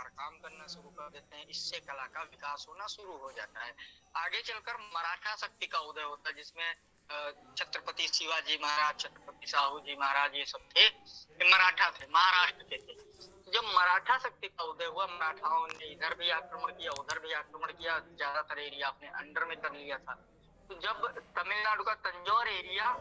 कलाकार काम करना शुरू कर देते हैं, इससे कला का विकास होना शुरू हो जाता है। आगे चलकर मराठा शक्ति का उदय होता है, जिसमें छत्रपति शिवाजी महाराज, छत्रपति साहू जी महाराज, ये सब थे, ये मराठा थे, महाराष्ट्र के थे। जब मराठा शक्ति का उदय हुआ, मराठाओं ने इधर भी आक्रमण किया, उधर भी आक्रमण किया, ज्यादातर एरिया अपने अंडर में कर लिया था। तो जब तमिलनाडु का तंजौर एरिया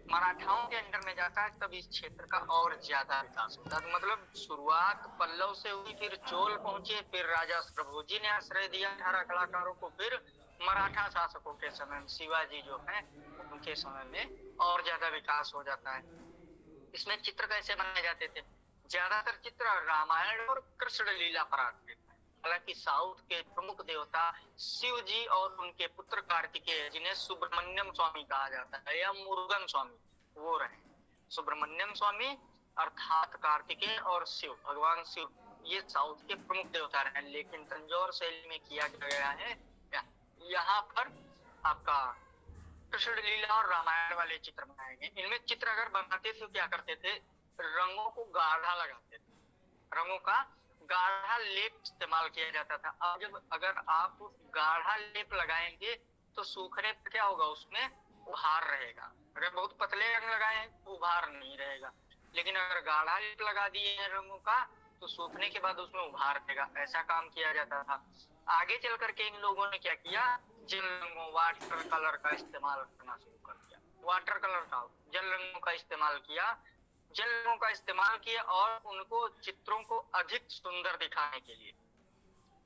मराठाओं के अंडर में जाता है, तब इस क्षेत्र का और ज्यादा विकास होता है। मतलब शुरुआत पल्लव से हुई, फिर चोल पहुंचे, फिर राजा प्रभुजी ने आश्रय दिया 18 कलाकारों को, फिर मराठा शासकों के समय में शिवाजी जो है उनके समय में और ज्यादा विकास हो जाता है। इसमें चित्र कैसे बनाए जाते थे? ज्यादातर चित्र रामायण और कृष्ण लीला पर आधारित है। हालांकि साउथ के प्रमुख देवता शिव जी और उनके पुत्र कार्तिकेय, जिन्हें सुब्रमण्यम स्वामी कहा जाता है या मुरुगन स्वामी, वो रहे। सुब्रमण्यम स्वामी अर्थात कार्तिकेय और शिव, भगवान शिव, ये साउथ के प्रमुख देवता रहे। लेकिन तंजौर शैली में किया गया है, यहाँ पर आपका कृष्ण लीला और रामायण वाले चित्र बनाए गए। इनमें चित्र अगर बनाते थे तो क्या करते थे? रंगों को गाढ़ा लगाते थे, रंगों का गाढ़ा लेप इस्तेमाल किया जाता था। अब जब अगर आप गाढ़ा लेप लगाएंगे तो सूखने पर क्या होगा? उसमें उभार रहेगा। अगर बहुत पतले रंग लगाए तो उभार नहीं रहेगा, लेकिन अगर गाढ़ा लेप लगा दिए हैं रंगों का तो सूखने के बाद उसमें उभार रहेगा। ऐसा काम किया जाता था। आगे चल करके इन लोगों ने क्या किया? जल रंगों, वाटर कलर का इस्तेमाल करना शुरू कर दिया। वाटर कलर का, जल रंगों का इस्तेमाल किया, जल रंगों का इस्तेमाल किया और उनको चित्रों को अधिक सुंदर दिखाने के लिए,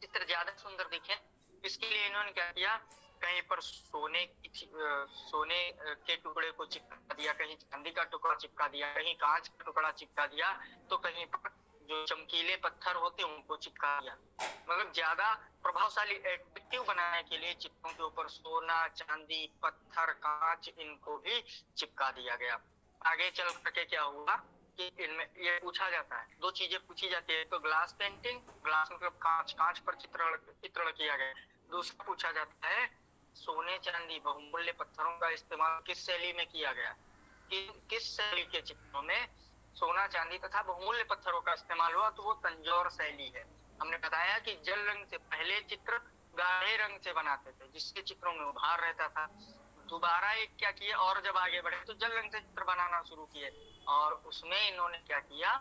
चित्र ज्यादा सुंदर दिखे, इसके लिए इन्होंने क्या किया? कहीं पर सोने के टुकड़े को चिपका दिया, कहीं चांदी का टुकड़ा चिपका दिया, कहीं कांच का टुकड़ा चिपका दिया, तो कहीं पर जो चमकीले पत्थर होते उनको चिपका दिया। मतलब ज्यादा प्रभावशाली एट्रैक्टिव बनाने के लिए चित्रों के ऊपर सोना, चांदी, पत्थर, कांच, इनको भी चिपका दिया गया। आगे चल करके क्या हुआ कि इनमें ये पूछा जाता है, दो चीजें पूछी जाती है, तो ग्लास पेंटिंग, ग्लास मतलब कांच, कांच पर चित्रण किया गया। दूसरा पूछा जाता है सोने, चांदी, बहुमूल्य पत्थरों का इस्तेमाल किस शैली में किया गया, किस शैली के चित्रों में सोना, चांदी तथा बहुमूल्य पत्थरों का इस्तेमाल हुआ? तो वो तंजौर शैली है। हमने बताया कि जल रंग से पहले चित्र गाढ़े रंग से बनाते थे, जिससे चित्रों में उभार रहता था। दोबारा एक क्या किए, और जब आगे बढ़े तो जल रंग से चित्र बनाना शुरू किए, और उसमें इन्होंने क्या किया?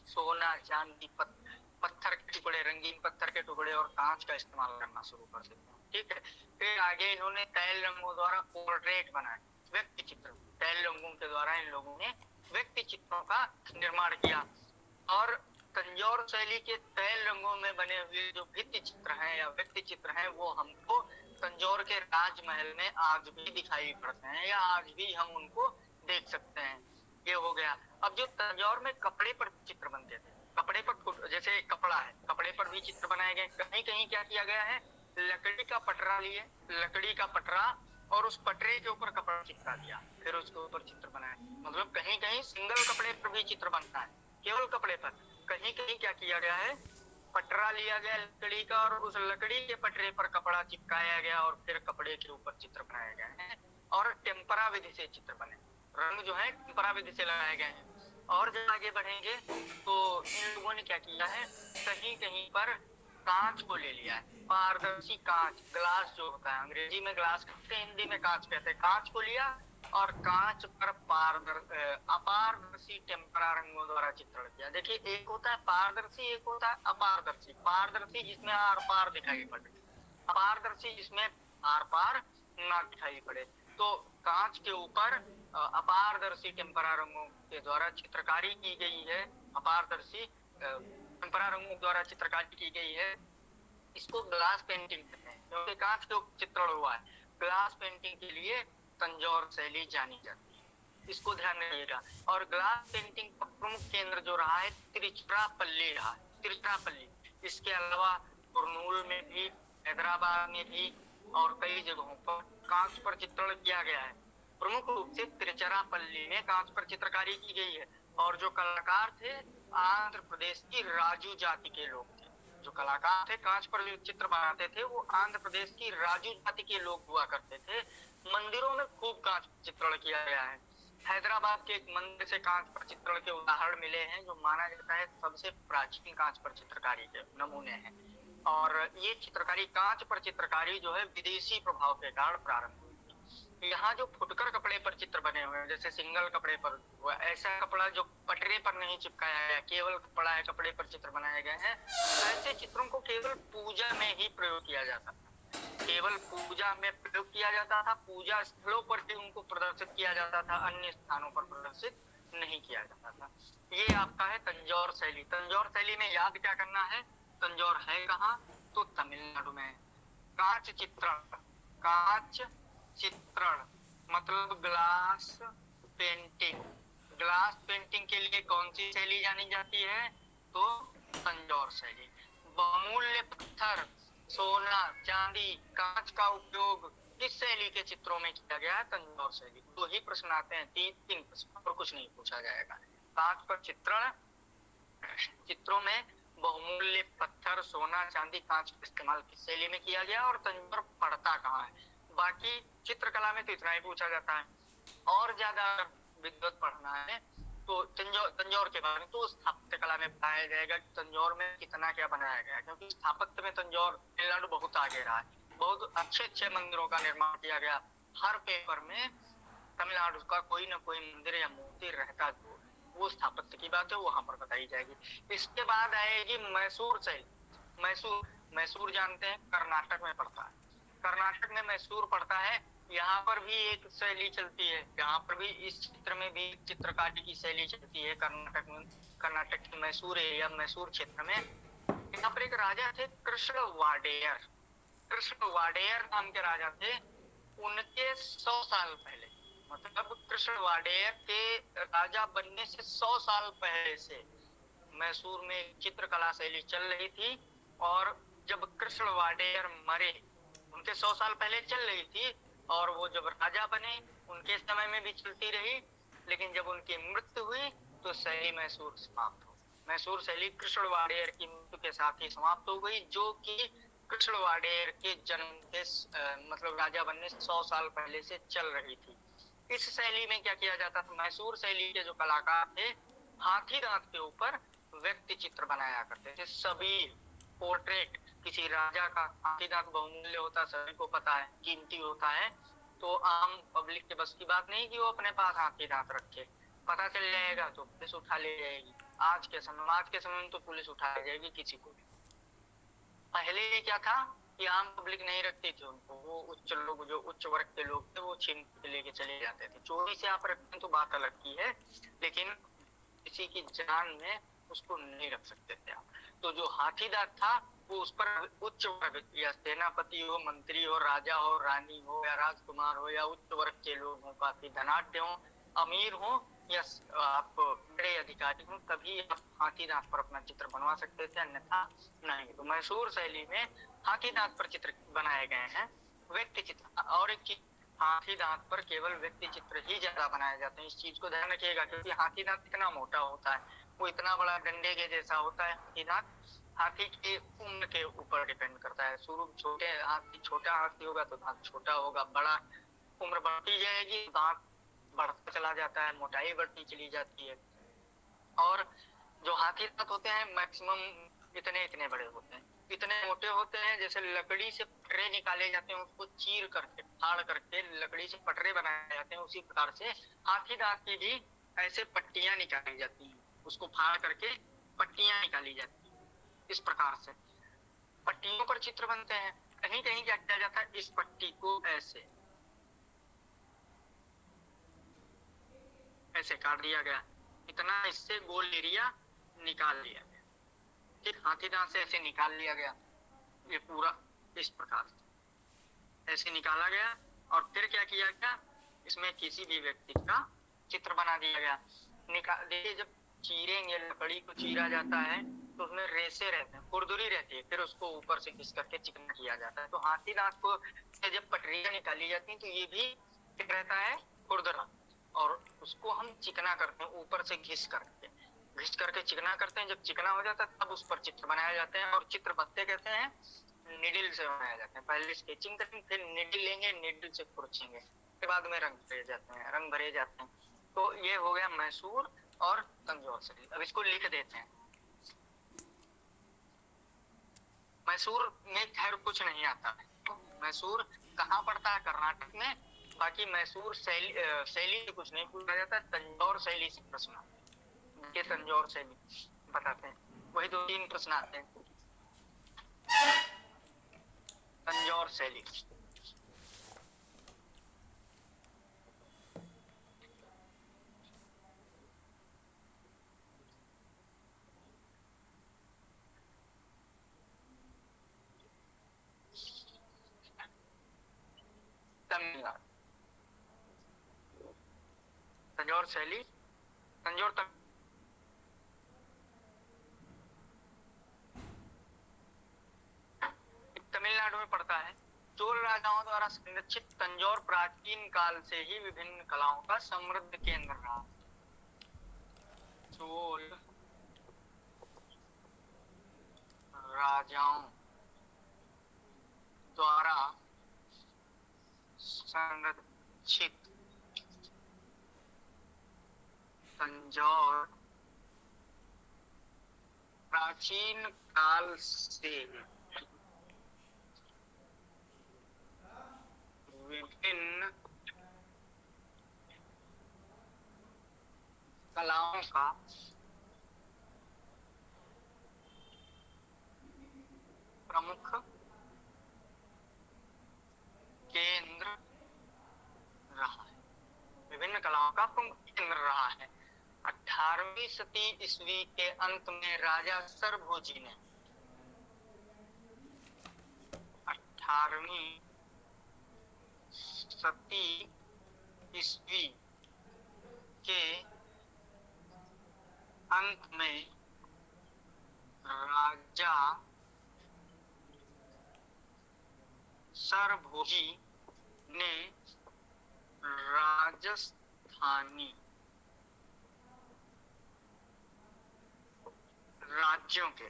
सोना, चांदी, पत्थर के टुकड़े, रंगीन पत्थर के टुकड़े और कांच का इस्तेमाल करना शुरू कर देते हैं। ठीक है। फिर आगे इन्होंने तैल रंगों द्वारा पोर्ट्रेट बनाए, व्यक्ति चित्र। तैल रंगों के द्वारा इन लोगों ने व्यक्ति चित्रों का निर्माण किया। और तंजौर शैली के तैल रंगों में बने हुए जो भित्ति चित्र हैं या व्यक्ति चित्र हैं, वो हमको तंजौर के राजमहल में आज भी दिखाई पड़ते हैं, या आज भी हम उनको देख सकते हैं। ये हो गया। अब जो तंजौर में कपड़े पर चित्र बनते थे, कपड़े पर, जैसे कपड़ा है, कपड़े पर भी चित्र बनाए गए। कहीं कहीं क्या किया गया है? लकड़ी का पटरा लिए, लकड़ी का पटरा, और उस पटरे के ऊपर कपड़ा चिपका दिया, फिर उसके ऊपर चित्र बनाए। मतलब कहीं कहीं सिंगल कपड़े पर भी चित्र बनता है, केवल कपड़े पर। कहीं कहीं क्या किया गया है? पटरा लिया गया लकड़ी का, और उस लकड़ी के पटरे पर कपड़ा चिपकाया गया, और फिर कपड़े के ऊपर चित्र बनाए गए हैं, और टेम्परा विधि से चित्र बने। रंग जो है टेम्परा विधि से लगाए गए हैं। और जब आगे बढ़ेंगे तो इन लोगों ने क्या किया है? कहीं कहीं पर कांच को ले लिया है, पारदर्शी कांच, ग्लास जो होता है, अंग्रेजी में ग्लास कहते हैं, हिंदी में कांच कहते हैं। कांच को लिया और कांच पर अपारदर्शी टेम्परा रंगों द्वारा चित्रण किया। देखिए, एक होता है पारदर्शी, एक होता है अपारदर्शी। पारदर्शी जिसमें आर पार दिखाई पड़े, अपारदर्शी जिसमें आर पार ना दिखाई पड़े। तो कांच के ऊपर अपारदर्शी टेम्परा रंगों के द्वारा चित्रकारी की गई है, अपारदर्शी टेम्परा रंगों द्वारा चित्रकारी की गई है। इसको ग्लास पेंटिंग कहते हैं, क्योंकि कांच के चित्रण हुआ है। ग्लास पेंटिंग के लिए तंजौर शैली जानी जाती है, इसको ध्यान रखिएगा। और ग्लास पेंटिंग का प्रमुख केंद्र जो रहा है तिरुचिरापल्ली रहा है, तिरुचिरापल्ली। इसके अलावा कुर्नूल में भी, हैदराबाद में भी और कई जगहों पर कांच पर चित्रण किया गया है। प्रमुख रूप से तिरुचिरापल्ली में कांच पर चित्रकारी की गई है। और जो कलाकार थे आंध्र प्रदेश की राजू जाति के लोग थे। जो कलाकार थे कांच पर जो चित्र बनाते थे वो आंध्र प्रदेश की राजू जाति के लोग हुआ करते थे। मंदिरों में खूब कांच चित्रण किया गया है। हैदराबाद के एक मंदिर से कांच पर चित्रण के उदाहरण मिले हैं, जो माना जाता है सबसे प्राचीन कांच पर चित्रकारी के नमूने हैं। और ये चित्रकारी, कांच पर चित्रकारी जो है विदेशी प्रभाव के कारण प्रारंभ हुई थी। यहाँ जो फुटकर कपड़े पर चित्र बने हुए हैं, जैसे सिंगल कपड़े पर हुआ, ऐसा कपड़ा जो पटरे पर नहीं चिपकाया गया, केवल कपड़ा है, कपड़े पर चित्र बनाए गए हैं, ऐसे चित्रों को केवल पूजा में ही प्रयोग किया जाता था। केवल पूजा में प्रयोग किया जाता था, पूजा स्थलों पर ही उनको प्रदर्शित किया जाता था, अन्य स्थानों पर प्रदर्शित नहीं किया जाता था। ये आपका है तंजौर शैली। तंजौर शैली में याद क्या करना है, तंजौर है कहाँ, तो तमिलनाडु में। कांच चित्रण, कांच चित्रण मतलब ग्लास पेंटिंग। ग्लास पेंटिंग के लिए कौन सी शैली जानी जाती है, तो तंजौर शैली। बहुमूल्य पत्थर, सोना, चांदी, कांच का उपयोग किस शैली के चित्रों में किया गया है, तंजौर शैली। दो ही प्रश्न आते हैं, तीन प्रश्न, और कुछ नहीं पूछा जाएगा। कांच पर चित्रण, चित्रों में बहुमूल्य पत्थर, सोना, चांदी, कांच का इस्तेमाल किस शैली में किया गया, और तंजौर पड़ता कहाँ है। बाकी चित्रकला में तो इतना ही पूछा जाता है। और ज्यादा विद्वत पढ़ना है तो तंजौर के बारे में तो स्थापत्य कला में बताया जाएगा कि तंजौर में कितना क्या बनाया गया, क्योंकि स्थापत्य में तंजौर, तमिलनाडु बहुत आगे रहा है। बहुत अच्छे अच्छे मंदिरों का निर्माण किया गया। हर पेपर में तमिलनाडु का कोई ना कोई मंदिर या मूर्ति रहता जो, वो स्थापत्य की बात है, वहां पर बताई जाएगी। इसके बाद आएगी मैसूर शैली। मैसूर, मैसूर जानते हैं कर्नाटक में पड़ता है। कर्नाटक में मैसूर पड़ता है। यहाँ पर भी एक शैली चलती है, यहाँ पर भी इस चित्र में भी चित्रकारी की शैली चलती है कर्नाटक में। कर्नाटक के मैसूर एरिया, मैसूर क्षेत्र में यहाँ पर एक राजा थे कृष्ण वाडेयर। कृष्ण वाडेयर नाम के राजा थे। उनके 100 साल पहले, मतलब कृष्ण वाडेयर के राजा बनने से 100 साल पहले से मैसूर में चित्रकला शैली चल रही थी। और जब कृष्ण वाडेयर मरे, उनके 100 साल पहले चल रही थी, और वो जब राजा बने उनके समय में भी चलती रही, लेकिन जब उनकी मृत्यु हुई तो शैली मैसूर समाप्त हो। मैसूर शैली कृष्ण वाडेयर की मृत्यु के साथ ही समाप्त हो गई, जो कि कृष्ण वाडेयर के जन्म के मतलब राजा बनने से 100 साल पहले से चल रही थी। इस शैली में क्या किया जाता था, मैसूर शैली के जो कलाकार थे, हाथी दांत के ऊपर व्यक्ति चित्र बनाया करते थे। सभी पोर्ट्रेट किसी राजा का, हाथी दांत बहुमूल्य होता है, सभी को पता है, कीमती होता है। तो आम पब्लिक के बस की बात नहीं कि वो अपने पास हाथी दांत रखे। पता चल जाएगा तो पुलिस उठा ले जाएगी। आज के समय में तो पुलिस उठा ले जाएगी किसी को भी। पहले क्या था कि आम पब्लिक नहीं रखती थी उनको, वो उच्च लोग, जो उच्च वर्ग के लोग थे, वो छीन के लेके चले जाते थे। चोरी से आप रखते हैं तो बात अलग की है, लेकिन किसी की जान में उसको नहीं रख सकते थे आप। तो जो हाथी दांत था, वो उस पर उच्च वर्ग या सेनापति हो, मंत्री हो, राजा हो, रानी हो, या राजकुमार हो, या उच्च वर्ग के लोग हो, काफी धनाढ्य हो, अमीर हो, या आप बड़े अधिकारी हो, तभी आप हाथी दांत पर अपना चित्र बनवा सकते थे, अन्यथा नहीं। तो मैसूर शैली में हाथी दांत पर चित्र बनाए गए हैं, व्यक्ति चित्र। और एक चीज, हाथी दांत पर केवल व्यक्ति चित्र ही ज्यादा बनाए जाते हैं, इस चीज को ध्यान रखिएगा, क्योंकि हाथी दांत इतना मोटा होता है, वो इतना बड़ा डंडे के जैसा होता है हाथी दांत। हाथी की उम्र के ऊपर डिपेंड करता है। शुरू छोटे हाथी, छोटा हाथी होगा तो दांत छोटा होगा, बड़ा उम्र बढ़ती जाएगी, दांत बढ़ता चला जाता है, मोटाई बढ़ती चली जाती है। और जो हाथी दांत होते हैं मैक्सिमम इतने इतने बड़े होते हैं, इतने मोटे होते हैं, जैसे लकड़ी से पटरे निकाले जाते हैं, उसको चीर करके, फाड़ करके लकड़ी से पटरे बनाए जाते हैं, उसी प्रकार से हाथी दांत की भी ऐसे पट्टियां निकाली जाती हैं, उसको फाड़ करके पट्टियां निकाली जाती हैं। इस प्रकार से पट्टियों पर चित्र बनते हैं। कहीं कहीं क्या किया जाता है, इस पट्टी को ऐसे ऐसे काट दिया गया, इतना इससे गोल एरिया निकाल लिया गया, ठीक, हाथी दांत से ऐसे निकाल लिया गया, ये पूरा इस प्रकार से ऐसे निकाला गया। और फिर क्या किया गया, इसमें किसी भी व्यक्ति का चित्र बना दिया गया। देखिए, जब चीरेंगे, लकड़ी को चीरा जाता है तो उसमें रेसे रहते हैं, खुरदुरी रहती है, फिर उसको ऊपर से घिस करके चिकना किया जाता है। तो हाथी दांत को से जब पटरियां निकाली जाती हैं तो ये भी रहता है खुरदरा, और उसको हम चिकना करते हैं ऊपर से घिस करके चिकना करते हैं। जब चिकना हो जाता है तब उस पर चित्र बनाए जाते हैं। और चित्र बनते कहते हैं निडिल से बनाए जाते हैं। पहले स्केचिंग करेंगे, फिर निडिल लेंगे, निडिल से खुरचेंगे, उसके बाद में रंग भरे जाते हैं, रंग भरे जाते हैं। तो ये हो गया मैसूर और तंजौर शैली। अब इसको लिख देते हैं। मैसूर में खैर कुछ नहीं आता है, मैसूर कहाँ पड़ता है? कर्नाटक में। बाकी मैसूर शैली से कुछ नहीं पूछा जाता, तंजौर शैली से प्रश्न आते हैं। ये तंजौर शैली बताते हैं, वही 2-3 प्रश्न आते हैं। तंजौर शैली तमिलनाडु। तंजौर शैली तमिलनाडु में पड़ता है। चोल राजाओं द्वारा संरक्षित तंजौर प्राचीन काल से ही विभिन्न कलाओं का समृद्ध केंद्र रहा। चोल राजाओं द्वारा संरक्षित तंजौर प्राचीन काल से विभिन्न कलाओं का प्रमुख केंद्र रहा है। विभिन्न कलाओं का प्रमुख केंद्र रहा है। 18वीं सदी ईस्वी के अंत में राजा सरभोजी ने 18वीं सदी ईस्वी के अंत में राजा सरभोजी ने राजस्थानी राज्यों के,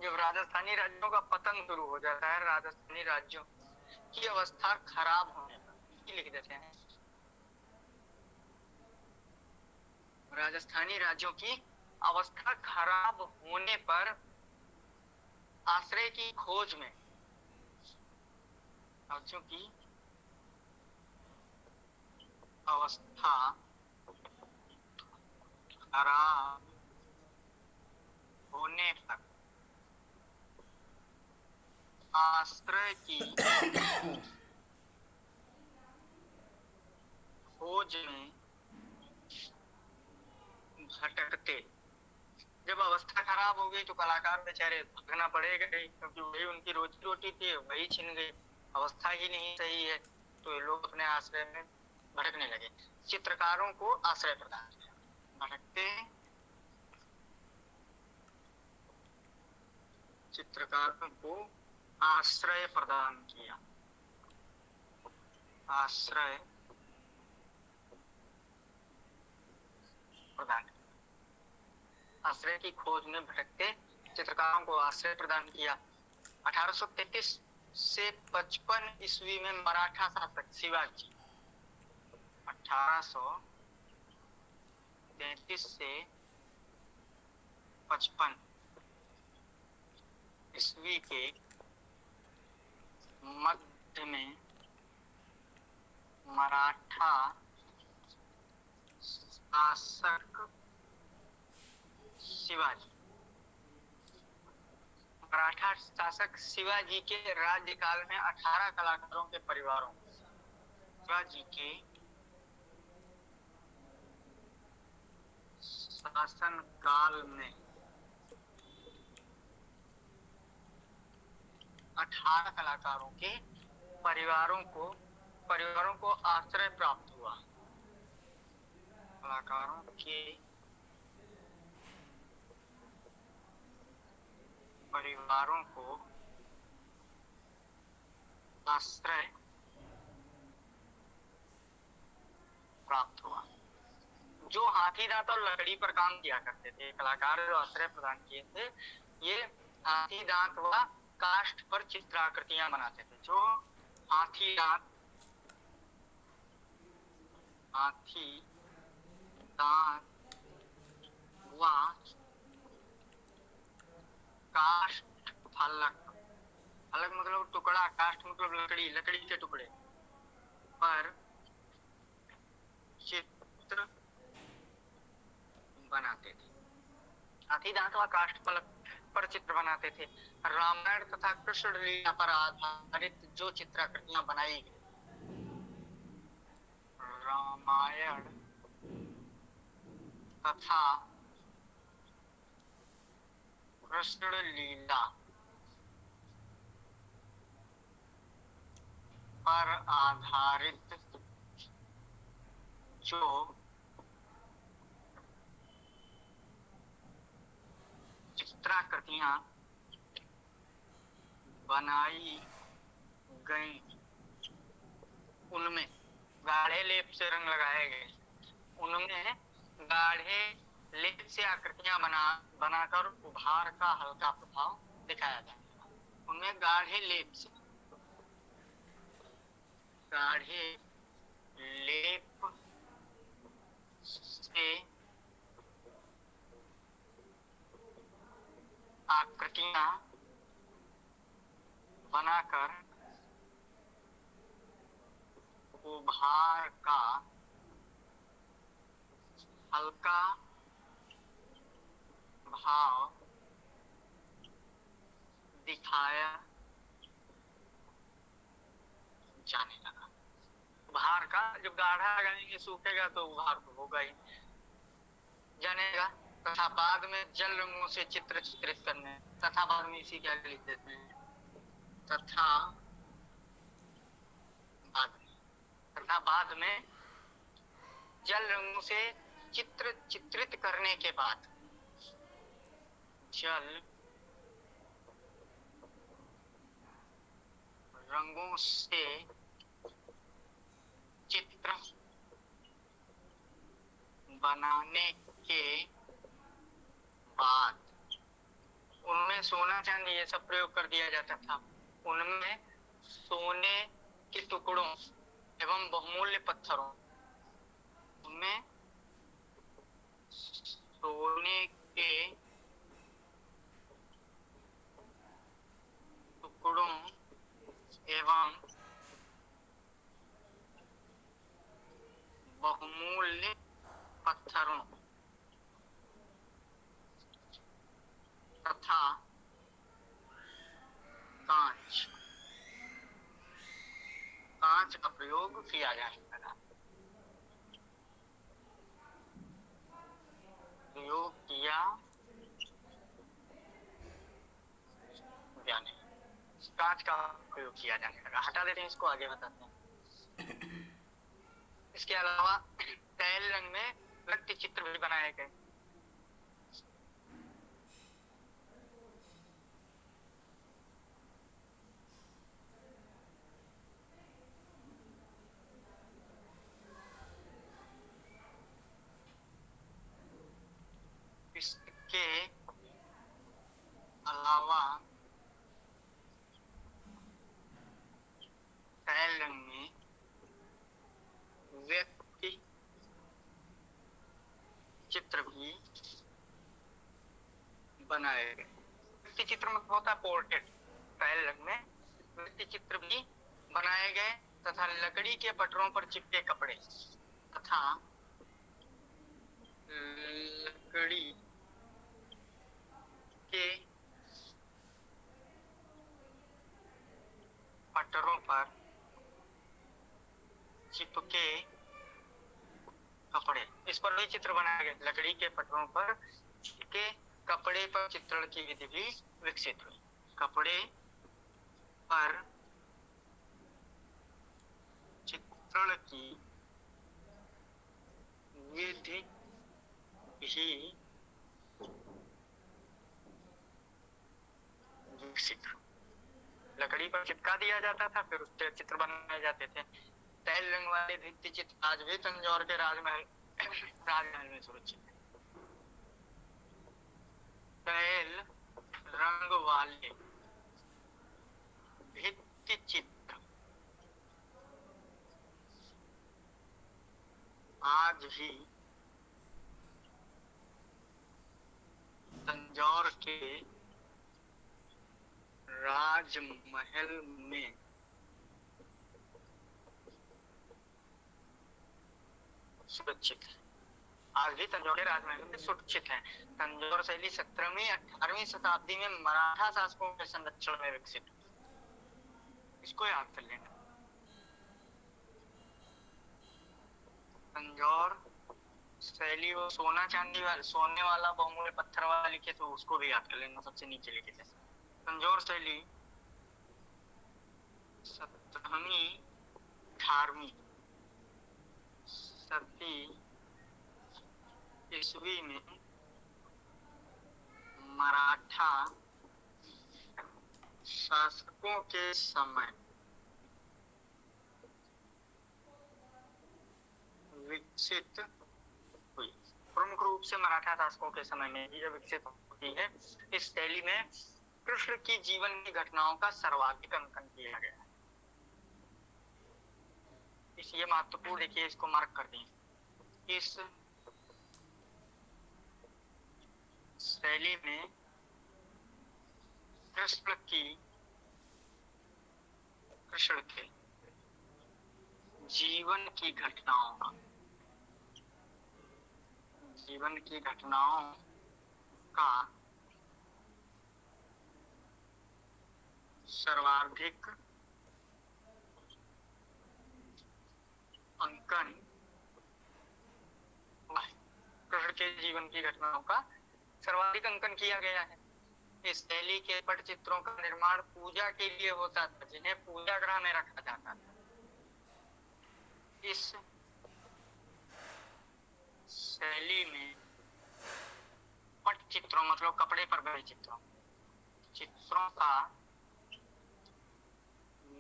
जब राजस्थानी राज्यों का पतन शुरू हो जाता है, राजस्थानी राज्यों की अवस्था खराब होने पर, लिख देते हैं, राजस्थानी राज्यों की अवस्था खराब होने पर आश्रय की खोज में राज्यों की अवस्था खराब होने पर आश्रय की खोज में भटकते। जब अवस्था खराब हो गई तो कलाकार बेचारे भटकना पड़ेगा ही, क्योंकि वही उनकी रोजी रोटी थी, वही छिन गई। अवस्था ही नहीं सही है तो ये लोग अपने आश्रय में भटकने लगे। चित्रकारों को आश्रय प्रदान किया, भटकते चित्रकारों को आश्रय प्रदान किया। आश्रय प्रदान, आश्रय की खोज में भटकते चित्रकारों को आश्रय प्रदान किया। 1833 से 55 ईस्वी में मराठा शासक शिवाजी, 1833 से 55 ईस्वी के मध्य में मराठा शासक शिवाजी, मराठा शासक शिवाजी के राज्यकाल में 18 कलाकारों के परिवारों, शिवाजी के शासन काल में 18 कलाकारों के परिवारों को आश्रय प्राप्त हुआ। कलाकारों के परिवारों को आश्रय प्राप्त हुआ। जो हाथी दांत और लकड़ी पर काम किया करते थे, कलाकार जो आश्रय प्रदान किए थे, ये हाथी दांत व काष्ठ पर चित्राकृतियां बनाते थे। जो हाथी दांत व काष्ठ फलक, फलक मतलब टुकड़ा, काष्ठ मतलब लकड़ी, लकड़ी के टुकड़े पर चित्र बनाते थे। हाथी दांत व काष्ठ फलक पर चित्र बनाते थे। रामायण तथा कृष्ण लीला पर आधारित जो चित्राकृतियां बनाई गई, रामायण तथा कृष्ण लीला पर आधारित जो चित्राकृतियां बनाई गई, उनमें गाढ़े लेप से रंग लगाए गए, उनमें गाढ़े लेप से आकृतियां बनाकर उभार का हल्का प्रभाव दिखाया जाने लगा। उनमें गाढ़े लेप से, गाढ़े लेप से आकृतियां बनाकर उभार का हल्का भाव दिखाया जाने लगा। उभार का, जब गाढ़ा लगाएंगे सूखेगा तो उभार तो होगा ही, जानेगा। तथा बाद में जल रंगों से चित्र चित्रित करने, तथा बाद में इसी क्या लिख देते हैं, तथा बाद में जल रंगों से चित्र चित्रित करने के बाद, जल रंगों से चित्र बनाने के बाद उनमें सोना चांदी ये सब प्रयोग कर दिया जाता था। उनमें सोने के टुकड़ों एवं बहुमूल्य पत्थरों, उनमें सोने के टुकड़ों एवं बहुमूल्य पत्थरों तथा कांच, कांच का प्रयोग किया जाने लगा। प्रयोग किया जाने, कांच का प्रयोग किया जाने लगा। हटा देते हैं इसको, आगे बताते हैं। इसके अलावा तैल रंग में व्यक्ति चित्र भी बनाए गए। इसके अलावा तैल रंग में व्यक्ति चित्र भी बनाए गए। व्यक्ति चित्र में होता है पोर्ट्रेट, तैल रंग में व्यक्ति चित्र भी बनाए गए तथा लकड़ी के पटरों पर चिपके कपड़े तथा लकड़ी के पटरों पर चिपके कपड़े, इस पर भी चित्र बनाए गए। लकड़ी के पटरों पर चिपके कपड़े पर चित्रण की विधि भी विकसित हुई। कपड़े पर चित्रण की विधि भी विकसित हुई। लकड़ी पर चिपका दिया जाता था, फिर उससे चित्र बनाए जाते थे। तैल रंग वाले भित्ति चित्र आज भी तंजौर के राजमहल में सुरक्षित है। तैल रंग वाले भित्ति चित्र आज भी तंजौर के राजमहल में सुरक्षित है। आज भी तंजौर के राजमहल में सुरक्षित है। तंजौर शैली 17वीं 18वीं शताब्दी में मराठा शासकों के संरक्षण में विकसित। इसको याद कर लेना। तंजौर शैली वो सोना चांदी वाला, सोने वाला बहुमूल्य पत्थर वाला लिखे तो उसको भी याद कर लेना, सबसे नीचे लिखे थे। तंजौर शैली 17वीं 18वीं सदी ईस्वी में मराठा शासकों के समय विकसित हुई। प्रमुख रूप से मराठा शासकों के समय में ही विकसित होती है। इस शैली में कृष्ण की जीवन की घटनाओं का सर्वाधिक अंकन किया गया है। ये महत्वपूर्ण, देखिए इसको मार्क कर दें। इस शैली में कृष्ण के जीवन की घटनाओं का सर्वाधिक अंकन, कृष्ण के जीवन की घटनाओं का सर्वाधिक अंकन किया गया है। इस शैली के पटचित्रों का निर्माण पूजा के लिए होता था, जिन्हें पूजा गृह में रखा जाता था। इस शैली में पटचित्रों मतलब कपड़े पर बने चित्रों का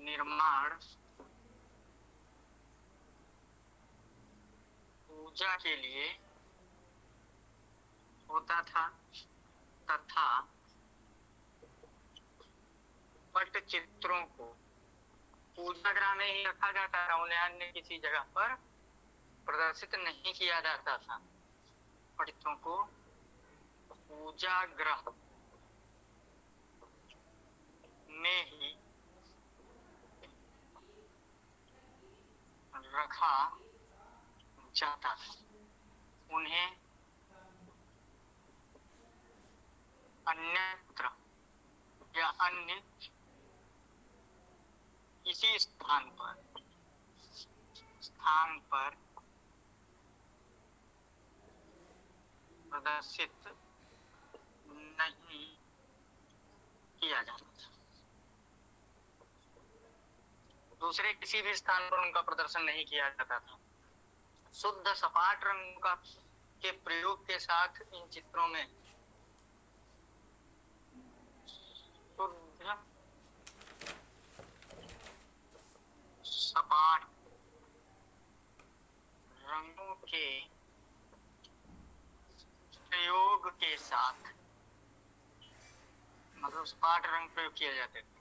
निर्माण पूजा के लिए होता था तथा पटचित्रों को पूजा गृह में ही रखा जाता था। उन्हें अन्य किसी जगह पर प्रदर्शित नहीं किया जाता था। पटचित्रों को पूजा गृह में ही रखा जाता था। उन्हें अन्यत्र या अन्य किसी स्थान पर प्रदर्शित नहीं किया जाता था। दूसरे किसी भी स्थान पर उनका प्रदर्शन नहीं किया जाता था। शुद्ध सपाट रंगों के प्रयोग के साथ इन चित्रों में शुद्ध सपाट रंगों के प्रयोग के साथ, मतलब सपाट रंग प्रयोग किए जाते थे,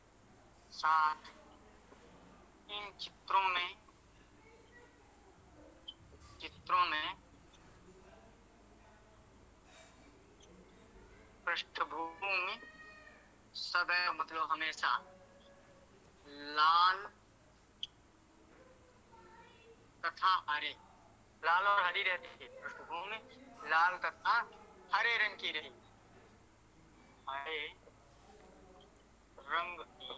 साथ इन चित्रों में पृष्ठभूमि सदैव मतलब हमेशा लाल तथा हरे, लाल और हरी रहती थी। पृष्ठभूमि लाल तथा हरे रंग की रही, हरे रंग की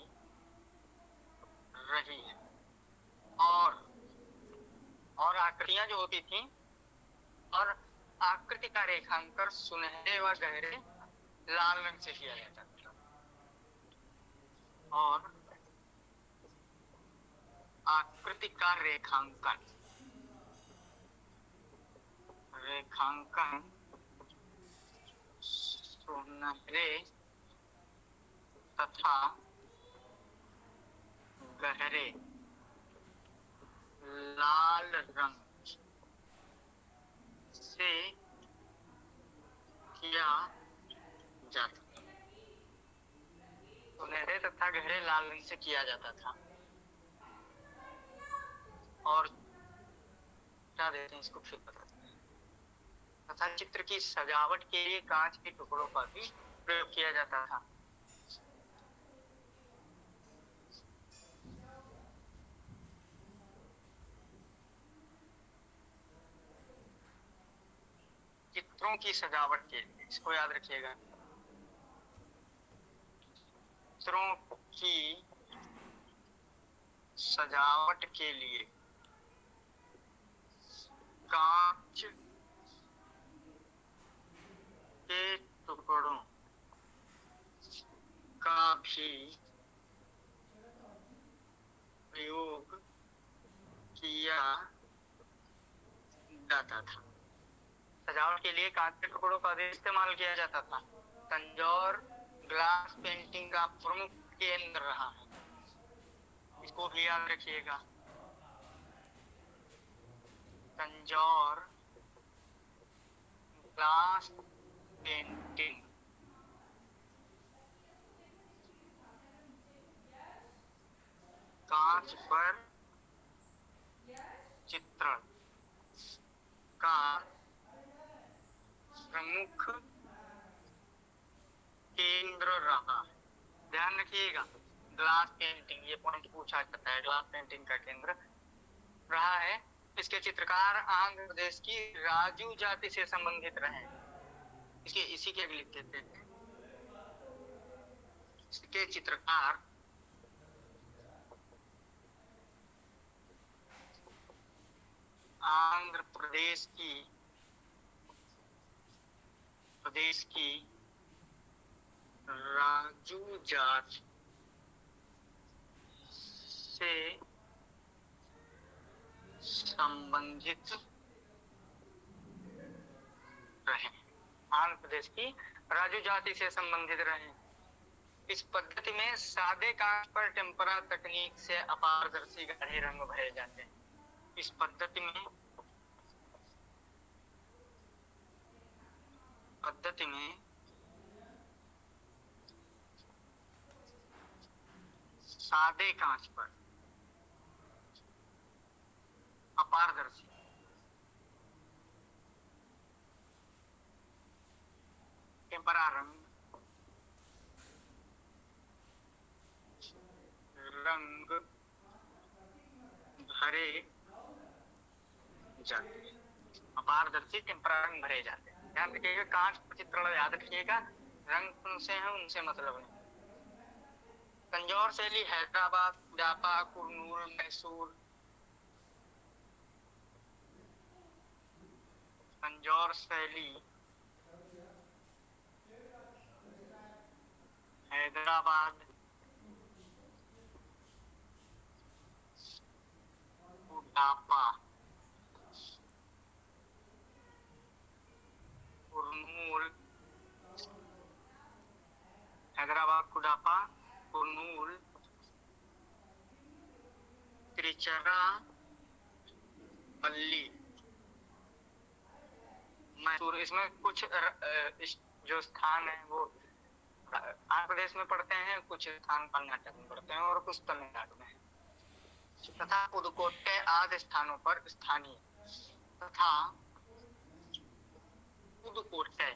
रही है। और आकृतियां जो होती थी, और आकृति का रेखांकन सुनहरे व गहरे लाल रंग से किया जाता था। और आकृति का रेखांकन सुनहरे तथा गहरे लाल रंग से किया जाता था। सुनहरे तथा गहरे लाल रंग से किया जाता था। और क्या देते हैं इसको फिर बताते हैं। तथा चित्र की सजावट के लिए कांच के टुकड़ों का भी प्रयोग किया जाता था। चित्रों की सजावट के लिए, इसको याद रखिएगा, चित्रों की सजावट के लिए कांच के टुकड़ों का भी प्रयोग किया जाता था। सजावट के लिए कांच के टुकड़ों का भी इस्तेमाल किया जाता था। तंजौर ग्लास पेंटिंग का प्रमुख केंद्र रहा है, इसको भी याद रखिएगा। तंजौर ग्लास पेंटिंग कांच पर चित्रण का प्रमुख केंद्र रहा। ध्यान रखिएगा, ग्लास पेंटिंग, ये पॉइंट पूछा जाता है, ग्लास पेंटिंग का केंद्र रहा है। इसके चित्रकार आंध्र प्रदेश की राजू जाति से संबंधित रहे। इसके इसी के लिख देते हैं, इसके चित्रकार आंध्र प्रदेश की राजू जाति से संबंधित रहे। आंध्र प्रदेश की राजू जाति से संबंधित रहे। इस पद्धति में सादे कांच पर टेम्परा तकनीक से अपारदर्शी गाढ़े रंग भरे जाते हैं। इस पद्धति में सादे कांच पर अपारदर्शी टेम्परा रंग भरे जाते हैं। अपारदर्शी टेम्परा रंग भरे जाते हैं। ध्यान रखिएगा, कांच पर चित्रण याद रखिएगा, रंग उनसे है उनसे मतलब नहीं। तंजौर शैली हैदराबाद, जापा, कुरनूल, मैसूर। तंजौर शैली हैदराबाद, जापा, कुरनूल, हैदराबाद, कुडापा, कुरनूल, तिरुचिरापल्ली, मैसूर। इसमें कुछ जो स्थान है वो आंध्र प्रदेश में पड़ते हैं, कुछ स्थान कर्नाटक में पड़ते हैं और कुछ तमिलनाडु में, तथा पुदुकोट्टै आदि स्थानों पर स्थानीय तथा पुदुकोट्टै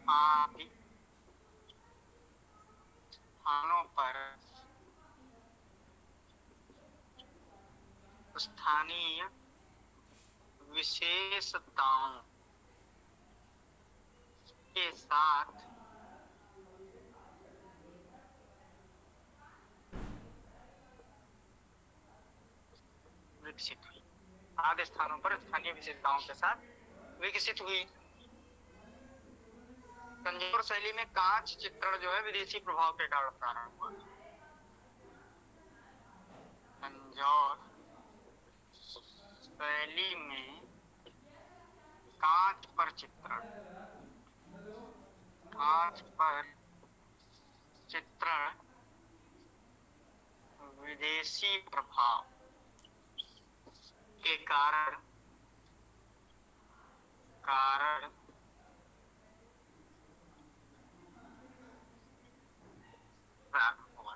आदि स्थानों पर स्थानीय विशेषताओं के साथ विकसित हुई। आदि स्थानों पर स्थानीय विशेषताओं के साथ विकसित हुई। तंजौर शैली में कांच चित्रण जो है विदेशी प्रभाव के कारण प्रारंभ हुआ। तंजौर शैली में कांच पर चित्रण विदेशी प्रभाव के कारण प्रारंभ हुआ।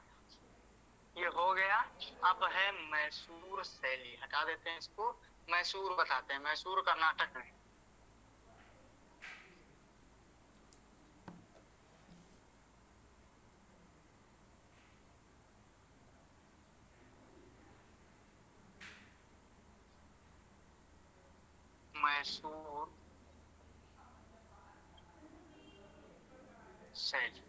ये हो गया। अब है मैसूर शैली, हटा देते हैं इसको, मैसूर बताते हैं। मैसूर कर्नाटक में, मैसूर शैली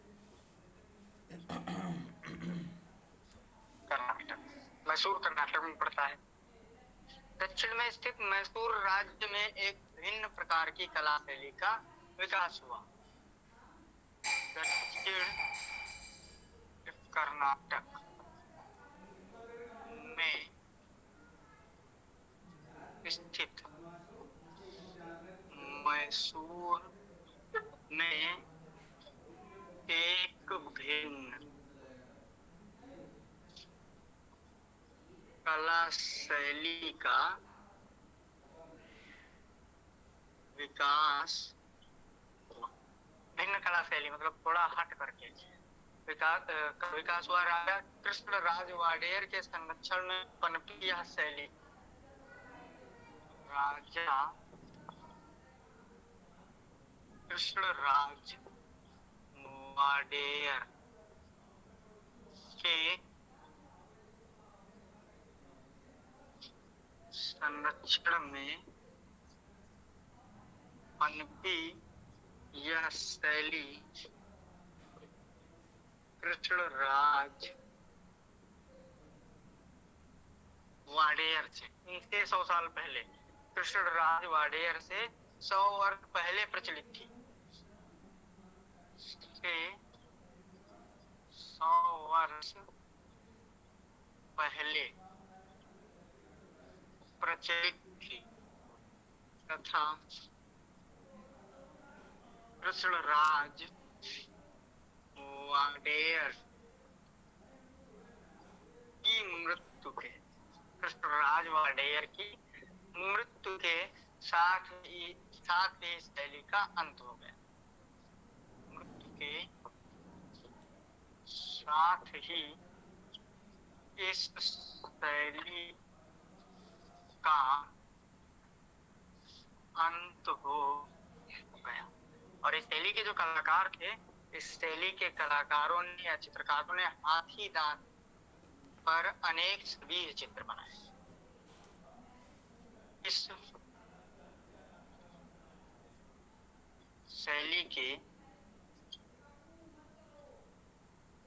कर्नाटक, मैसूर कर्नाटक में पड़ता है। दक्षिण में स्थित मैसूर राज्य में एक भिन्न प्रकार की कला शैली का विकास हुआ। दक्षिण कर्नाटक में स्थित मैसूर में एक भिन्न कला शैली का विकास हुआ। भिन्न कला शैली मतलब थोड़ा हट करके विकास हुआ। राजा कृष्ण राज वाडेयर के संरक्षण में पनपी यह शैली राजा कृष्ण राज वाडेयर के संरक्षण में पनपी यह शैली कृष्ण राज वाडेयर से, इनसे 100 साल पहले, कृष्ण राज वाडेयर से 100 वर्ष पहले प्रचलित थी। से 100 वर्ष पहले प्रचलित थी तथा कृष्ण राज वाडेयर की मृत्यु के, कृष्णराज वाडेयर की मृत्यु के साथ ही शैली का अंत हो गया। मृत्यु के साथ ही इस शैली का अंत हो गया। और इस शैली के जो कलाकार थे, इस शैली के कलाकारों ने या चित्रकारों ने हाथी दांत पर अनेक छवि चित्र बनाए। इस शैली के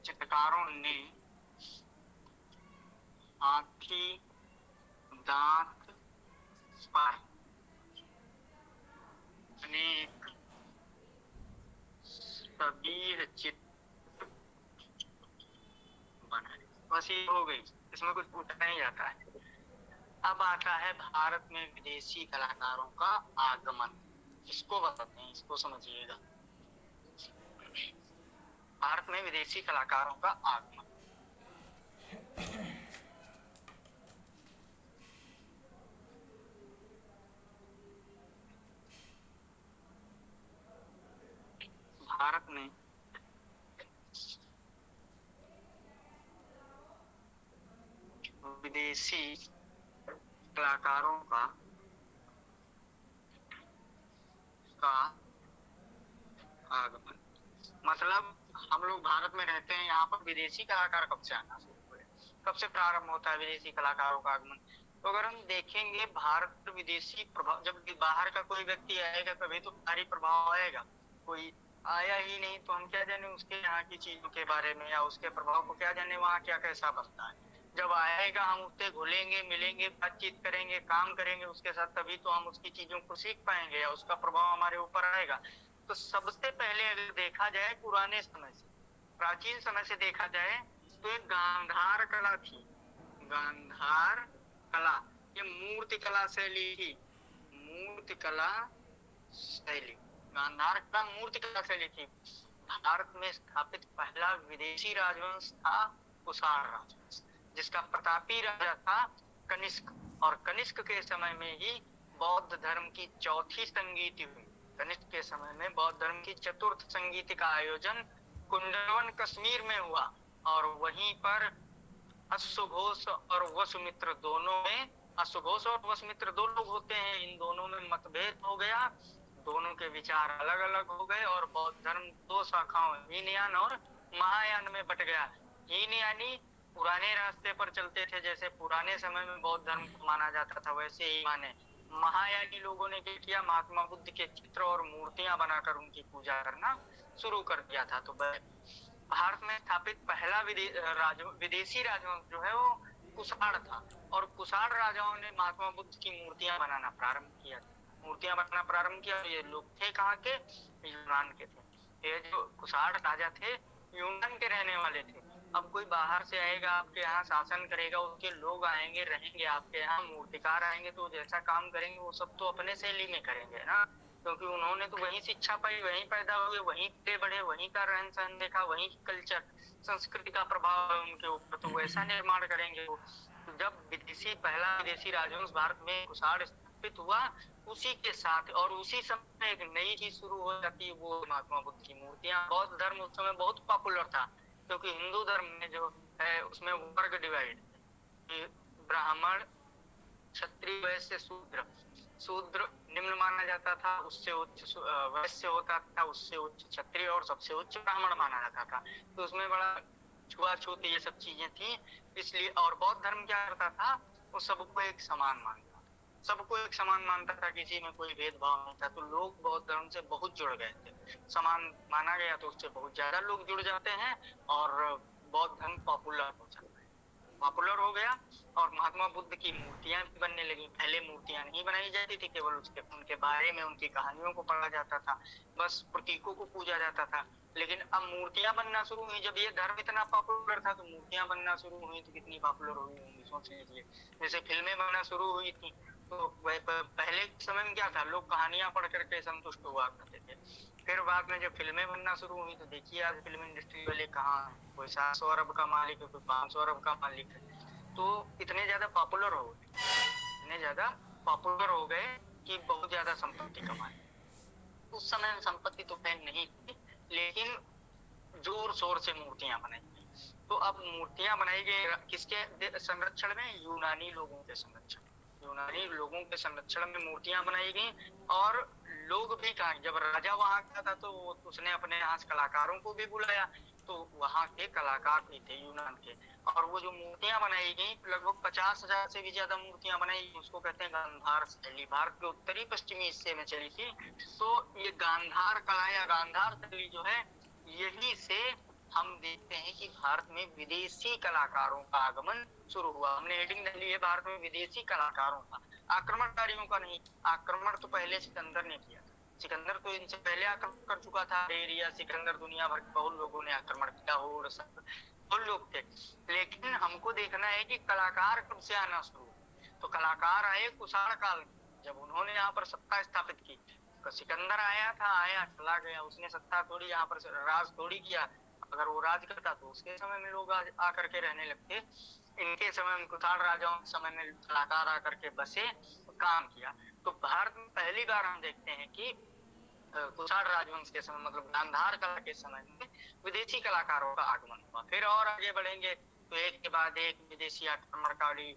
चित्रकारों ने हाथी दांत पर अनेक छवि चित्र बनाए। बस ये हो गई, इसमें कुछ पूछा नहीं जाता है। अब आता है भारत में विदेशी कलाकारों का आगमन। इसको बताते हैं, इसको समझिएगा। भारत में विदेशी कलाकारों का आगमन। भारत में विदेशी कलाकारों का आगमन मतलब हम लोग भारत में रहते हैं, यहाँ पर विदेशी कलाकार कब से आना शुरू हुए, कब से प्रारंभ होता है विदेशी कलाकारों का आगमन? तो अगर हम देखेंगे भारत पर विदेशी प्रभाव, जब बाहर का कोई व्यक्ति आएगा तभी तो भारी प्रभाव आएगा। कोई आया ही नहीं तो हम क्या जाने उसके यहाँ की चीजों के बारे में, या उसके प्रभाव को क्या जाने वहाँ क्या कैसा बनता है। जब आएगा हम उससे घुलेंगे, मिलेंगे, बातचीत करेंगे, काम करेंगे उसके साथ, तभी तो हम उसकी चीजों को सीख पाएंगे या उसका प्रभाव हमारे ऊपर आएगा। तो सबसे पहले अगर देखा जाए पुराने समय से, प्राचीन समय से देखा जाए तो एक गांधार कला थी। गांधार कला ये मूर्ति कला शैली थी। मूर्ति कला शैली, गांधार कला मूर्ति कला शैली थी। भारत में स्थापित पहला विदेशी राजवंश था कुषाण राजवंश, जिसका प्रतापी राजा था कनिष्क। और कनिष्क के समय में ही बौद्ध धर्म की चौथी संगीति हुई। कनिष्क के समय में बौद्ध धर्म की चतुर्थ संगीति का आयोजन कुंदवन कश्मीर में हुआ, और वहीं पर अश्वघोष और वसुमित्र दोनों में, अश्वघोष और वसुमित्र दो लोग होते हैं, इन दोनों में मतभेद हो गया, दोनों के विचार अलग अलग हो गए और बौद्ध धर्म दो शाखाओं हीनयान और महायान में बट गया। हीन यानी पुराने रास्ते पर चलते थे, जैसे पुराने समय में बौद्ध धर्म को माना जाता था वैसे ही माने। महायानी लोगों ने क्या किया, महात्मा बुद्ध के चित्र और मूर्तियां बनाकर उनकी पूजा करना शुरू कर दिया था। तो भारत में स्थापित पहला विदेशी राजवंश जो है वो कुषाण था, और कुषाण राजाओं ने महात्मा बुद्ध की मूर्तियां बनाना प्रारंभ किया, मूर्तियां बनाना प्रारंभ किया। ये लोग थे कहाँ के, यूनान के थे। ये जो कुषाण राजा थे यूनान के रहने वाले थे। अब कोई बाहर से आएगा आपके यहाँ शासन करेगा, उसके लोग आएंगे रहेंगे आपके यहाँ, मूर्तिकार आएंगे तो जैसा काम करेंगे वो सब तो अपने शैली में करेंगे ना, क्योंकि उन्होंने तो वहीं शिक्षा पाई, वहीं पैदा हुए, वहीं पे बढ़े, वहीं का रहन सहन देखा, वहीं कल्चर संस्कृति का प्रभाव है उनके ऊपर, तो वैसा निर्माण करेंगे वो। तो जब पहला विदेशी राजवंश भारत में कुषाण स्थापित हुआ, उसी के साथ और उसी समय एक नई चीज शुरू हो जाती है, वो महात्मा बुद्ध की मूर्तियां। बौद्ध धर्म उस समय बहुत पॉपुलर था, क्योंकि हिंदू धर्म में जो है उसमें वर्ग डिवाइड, ब्राह्मण, क्षत्रिय, वैश्य, शूद्र। शूद्र निम्न माना जाता था, उससे उच्च वैश्य होता था, उससे उच्च क्षत्रिय और सबसे उच्च ब्राह्मण माना जाता था। तो उसमें बड़ा छुआछूत ये सब चीजें थी, इसलिए। और बौद्ध धर्म क्या करता था, वो सबको एक समान मानता था, सबको एक समान मानता था, किसी में कोई भेदभाव नहीं था। तो लोग बौद्ध धर्म से बहुत जुड़ गए थे, समान माना गया तो उससे बहुत ज्यादा लोग जुड़ जाते हैं और बौद्ध धर्म पॉपुलर हो जाता है, पॉपुलर हो गया। और महात्मा बुद्ध की मूर्तियां भी बनने लगी। पहले मूर्तियां नहीं बनाई जाती थी, केवल उसके उनके बारे में, उनकी कहानियों को पढ़ा जाता था, बस प्रतीकों को पूजा जाता था। लेकिन अब मूर्तियां बनना शुरू हुई, जब ये धर्म इतना पॉपुलर था तो मूर्तियां बनना शुरू हुई, तो कितनी पॉपुलर हुई होंगी सोच लीजिए। जैसे फिल्में बनना शुरू हुई थी, तो पहले के समय में क्या था, लोग कहानियां पढ़ करके संतुष्ट हुआ करते थे। फिर बाद में जब फिल्में बनना शुरू हुई तो देखिए आज फिल्म इंडस्ट्री वाले कहाँ है, कोई 700 अरब का मालिक है, कोई 500 अरब का मालिक है। तो इतने ज्यादा पॉपुलर हो गए, इतने ज्यादा पॉपुलर हो गए कि बहुत ज्यादा संपत्ति कमाए। उस समय संपत्ति तो खैर नहीं थी, लेकिन जोर शोर से मूर्तियां बनाई गई। तो अब मूर्तियां बनाई गई किसके संरक्षण में, यूनानी लोगों के संरक्षण, यूनानी लोगों के संरक्षण में मूर्तियां बनाई गई। और लोग भी कहा, जब राजा वहां का था तो उसने अपने यहाँ कलाकारों को भी बुलाया, तो वहां के कलाकार भी थे यूनान के। और वो जो मूर्तियां बनाई गई, लगभग 50,000 से भी ज्यादा मूर्तियां बनाई गई, उसको कहते हैं गांधार शैली, भारत के उत्तरी पश्चिमी हिस्से में चली थी। तो ये गांधार कला या गांधार शैली जो है, यही से हम देखते हैं कि भारत में विदेशी कलाकारों का आगमन शुरू हुआ। हमने हेडिंग डाली है भारत में विदेशी कलाकारों का, आक्रमणकारियों का नहीं। आक्रमण तो पहले सिकंदर ने किया था, सिकंदर तो इनसे पहले आक्रमण कर चुका था। एरिया सिकंदर, दुनिया भर के बहुत लोगों ने आक्रमण किया, और सब बहुत लोग थे। लेकिन हमको देखना है कि कलाकार कब से आना शुरू हुए। तो कलाकार आए कुषाण काल में, जब उन्होंने यहाँ पर सत्ता स्थापित की। सिकंदर आया था, आया चला गया, उसने सत्ता थोड़ी यहाँ पर राज थोड़ी किया। अगर वो राज करता तो उसके समय में लोग आकर के रहने लगते। इनके समय में, कुषाण राजाओं के समय में कलाकार आकर के बसे, काम किया। तो भारत में पहली बार हम देखते हैं कि कुषाण राजवंश के समय, मतलब गांधार कला के समय में विदेशी कलाकारों का आगमन हुआ। फिर और आगे बढ़ेंगे तो एक के बाद एक विदेशी आक्रमणकारी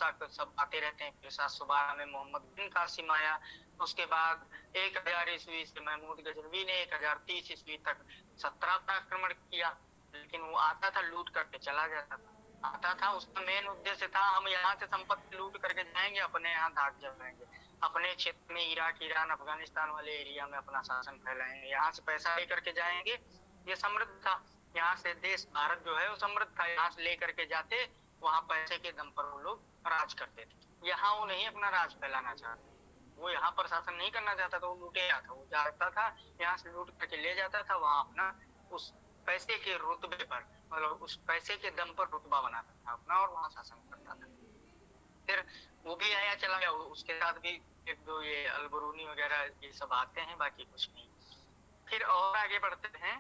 तक सब आते रहते हैं। फिर 712 में मोहम्मद बिन कासिम आया, उसके बाद 1000 ईस्वी से महमूद गजनवी ने 1030 ईस्वी तक 17 पर आक्रमण किया। लेकिन वो आता था, लूट करके चला जाता था, आता था, उसका मेन उद्देश्य था हम यहाँ से संपत्ति लूट करके जाएंगे, अपने यहाँ धाक जमाएंगे, अपने क्षेत्र में इराक, ईरान, अफगानिस्तान वाले एरिया में अपना शासन फैलाएंगे, यहाँ से पैसा लेकर के जाएंगे। ये समृद्ध था, यहाँ से देश भारत जो है वो समृद्ध था, यहाँ से लेकर के जाते, वहां पैसे के दम पर वो लोग राज करते थे। यहाँ वो नहीं अपना राज फैलाना चाहते, वो यहाँ पर शासन नहीं करना चाहता था, वो लूटेरा था, वो जाता था यहाँ से लूट करके ले जाता था, वहां अपना उस पैसे के रुतबे पर, मतलब उस पैसे के दम पर रुतबा बनाता था अपना, और वहां शासन करता था। फिर वो भी आया चला गया, उसके साथ भी एक दो ये अलबरूनी वगैरह ये सब आते हैं, बाकी कुछ नहीं। फिर और आगे बढ़ते हैं,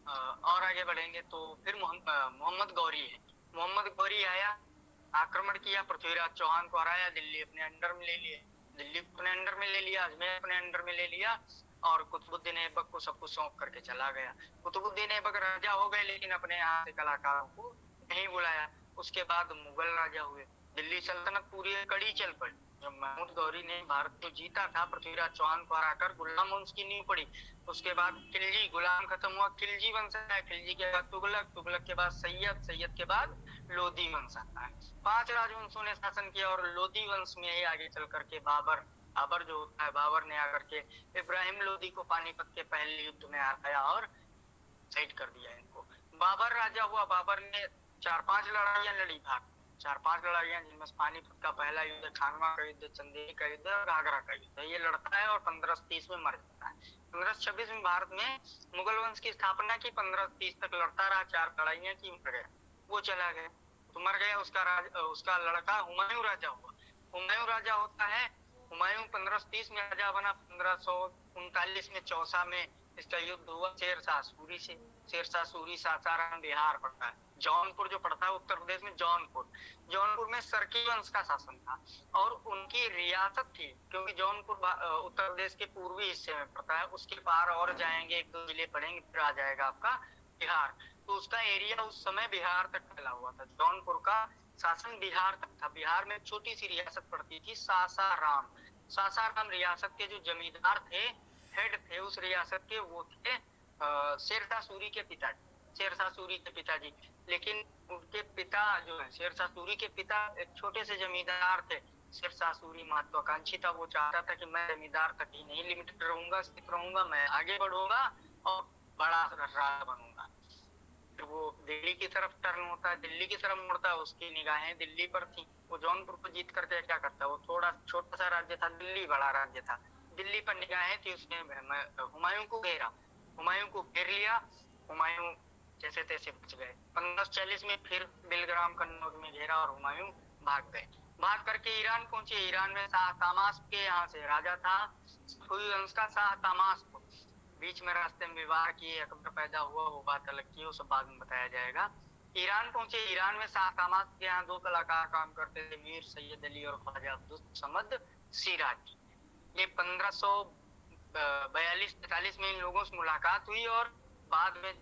और आगे बढ़ेंगे तो फिर मोहम्मद गौरी है। मोहम्मद गौरी आया, आक्रमण किया, पृथ्वीराज चौहान को हराया, दिल्ली अपने अंडर में ले लिया, दिल्ली अपने अंडर में ले लिया, अजमेर अपने अंडर में ले लिया, और कुतुबुद्दीन ऐबक को सब कुछ सौंप करके चला गया। कुतुबुद्दीन ऐबक राजा हो गए, लेकिन अपने यहाँ से कलाकारों को नहीं बुलाया। उसके बाद मुगल राजा हुए, दिल्ली सल्तनत पूरी कड़ी चल पड़ी। जब महमूद गौरी ने भारत को जीता था, पृथ्वीराज चौहान को हराकर गुलाम वंश की नींव पड़ी। उसके बाद खिलजी, गुलाम खत्म हुआ, खिलजी वंश आया, खिलजी के बाद तुगलक, तुगलक के बाद सैयद, सैयद के बाद लोधी वंश आता है। 5 राजवंशों ने शासन किया और लोधी वंश में ही आगे चल करके बाबर, बाबर जो होता है, बाबर ने आकर के इब्राहिम लोधी को पानीपत के पहले युद्ध में हराया और साइड कर दिया इनको। बाबर राजा हुआ, बाबर ने 4-5 लड़ाइयां लड़ी भारत, 4-5 लड़ाइयां, जिनमें पानीपत का पहला युद्ध, खानवा का युद्ध, चंदेरी का युद्ध और आगरा का युद्ध, ये लड़ता है और 1530 में मर जाता है। 1526 में भारत में मुगल वंश की स्थापना की, 1530 तक लड़ता रहा, 4 लड़ाइयां की, मर गया, वो चला गया। तो मर गया, उसका लड़का हुमायूं राजा हुआ। हुमायूं राजा होता है, हुमायूं 1530 में राजा बना, 1539 में चौसा में इसका युद्ध हुआ शेरशाह सूरी से। शेरशाह सूरी सासाराम बिहार पड़ता है, जौनपुर जो पड़ता है उत्तर प्रदेश में, जौनपुर, जौनपुर में सरकी वंश का शासन था और उनकी रियासत थी, क्योंकि जौनपुर उत्तर प्रदेश के पूर्वी हिस्से में पड़ता है। उसके पार और जाएंगे, 1-2 जिले पड़ेंगे, फिर आ जाएगा आपका बिहार। तो उसका एरिया उस समय बिहार तक फैला हुआ था, जौनपुर का शासन बिहार तक था। बिहार में छोटी सी रियासत पड़ती थी सासाराम। सासाराम रियासत के जो जमींदार थे, हेड थे उस रियासत के, वो थे शेरशाह सूरी के पिताजी, शेरशाह सूरी के पिताजी। लेकिन उनके पिता जो है, शेरशाह सूरी के पिता एक छोटे से जमींदार थे। शेरशाह सूरी महत्वाकांक्षी था, वो चाहता था कि मैं जमींदार तक ही नहीं लिमिटेड रहूंगा, स्थित रहूंगा, मैं आगे बढ़ूंगा और बड़ा राजा बनूंगा। फिर वो दिल्ली की तरफ टर्न होता है, दिल्ली की तरफ मुड़ता है, उसकी निगाहें दिल्ली पर थी। वो जौनपुर को जीत करके क्या करता है, वो थोड़ा छोटा सा राज्य था, दिल्ली बड़ा राज्य था, दिल्ली पर निगाहें थी, उसने हुमायूं को घेरा, हुमायूं को घेर लिया। हुमायूं जैसे तैसे बच गए। 1540 में फिर बिलग्राम कन्नौज में घेरा और हुमायूं भाग गए। भाग करके ईरान पहुंचे। ईरान में शाह तामास के यहाँ से राजा था, सफवी वंश का शाह तामास को। बीच में रास्ते में विवाह किए, अकबर पैदा हुआ, वो बात अलग की, वो सब बाद में बताया जाएगा। ईरान पहुंचे। ईरान में शाह तामास के यहाँ 2 कलाकार काम करते थे, मीर सैयद अली और ख्वाजा अब्दुल समद सिराजी। ये 1542-43 में इन लोगों से मुलाकात हुई और बाद में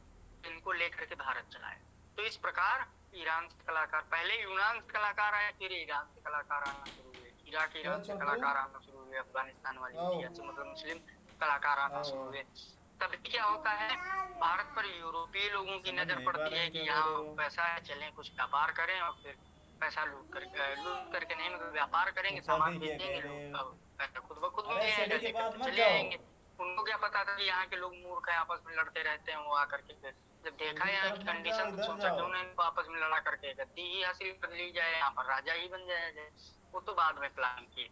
इनको लेकर के भारत चलाया। तो इस प्रकार ईरान से कलाकार, पहले यूनान से कलाकार आए, फिर ईरान से कलाकार आना शुरू हुए, इराक ईरान से कलाकार आना शुरू हुए, अफगानिस्तान वाली इंडिया से, मतलब मुस्लिम कलाकार आना शुरू हुए। तब क्या होता है, भारत पर यूरोपीय लोगों की नजर पड़ती है कि यहाँ पैसा है, चलें कुछ व्यापार करें, और फिर पैसा लूट करके नहीं, मतलब व्यापार करेंगे, सामान बेचेंगे, खुद ब खुद मिल जाएगा, लेकर चले आएंगे। उनको क्या पता था कि यहाँ के लोग मूर्ख हैं, आपस में लड़ते रहते हैं। वो आकर के फिर जब देखा यहाँ की कंडीशन, तो सोचा क्यों ना इनको आपस में लड़ा करके गद्दी ही हासिल कर ली जाए, यहाँ पर राजा ही बन जाया जाए। वो तो बाद में प्लान किए,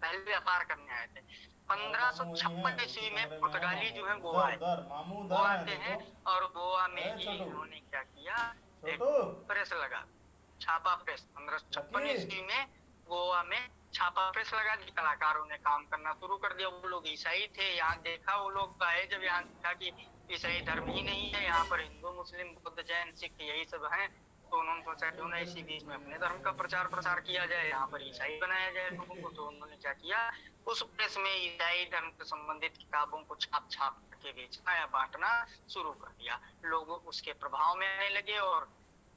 पहले व्यापार करने आए थे। 1556 ईस्वी में पुर्तगाली जो है गोवा आए, गोवा आते हैं और गोवा में ही इन्होंने क्या किया, एक प्रेस लगा, छापा प्रेस। 1556 ईस्वी में गोवा में छापा प्रेस लगा दी, कलाकारों ने काम करना शुरू कर दिया। वो लोग ईसाई थे, यहाँ देखा, वो लोग आए जब, यहाँ देखा कि ईसाई धर्म ही नहीं है, यहाँ पर हिंदू मुस्लिम बौद्ध जैन सिख यही सब है, तो उन्होंने सोचा क्यों ना इसी बीच में अपने धर्म का प्रचार प्रसार किया जाए, यहाँ पर ईसाई बनाया जाए लोगों को। तो उन्होंने क्या किया, उस प्रेस में ईसाई धर्म से संबंधित किताबों को छाप छाप करके बेचना या बांटना शुरू कर दिया। लोग उसके प्रभाव में आने लगे और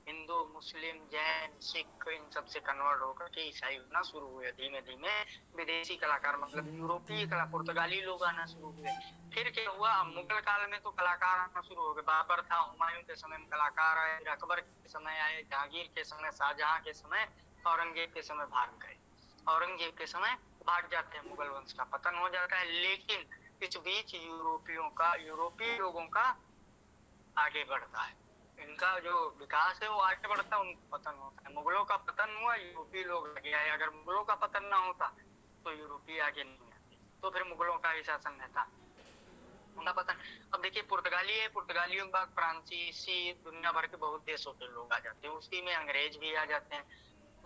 हिंदू मुस्लिम जैन सिख इन सब से कन्वर्ट होकर के ईसाई होना शुरू हुए। धीमे धीमे विदेशी कलाकार, मतलब यूरोपीय कला, पुर्तगाली लोग आना शुरू हुए। फिर क्या हुआ, मुगल काल में तो कलाकार आना शुरू हो गए। बाबर था, हुमायूं के समय में कलाकार आए, फिर अकबर के समय आए, जहांगीर के समय, शाहजहां के समय, औरंगजेब के समय भाग गए। औरंगजेब के समय भाग जाते हैं, मुगल वंश का पतन हो जाता है। लेकिन इस बीच यूरोपीय लोगों का आगे बढ़ता है, इनका जो विकास है वो आगे बढ़ता है, उनका पतन होता है। मुगलों का पतन हुआ, यूरोपीय लोग आगे आए। अगर मुगलों का पतन ना होता तो यूरोपीय आगे नहीं आते, तो फिर मुगलों का ही शासन रहता, उनका पतन। अब देखिए, पुर्तगाली है, पुर्तगालियों के बाद फ्रांसीसी, दुनिया भर के बहुत देशों के लोग आ जाते हैं, उसी में अंग्रेज भी आ जाते हैं।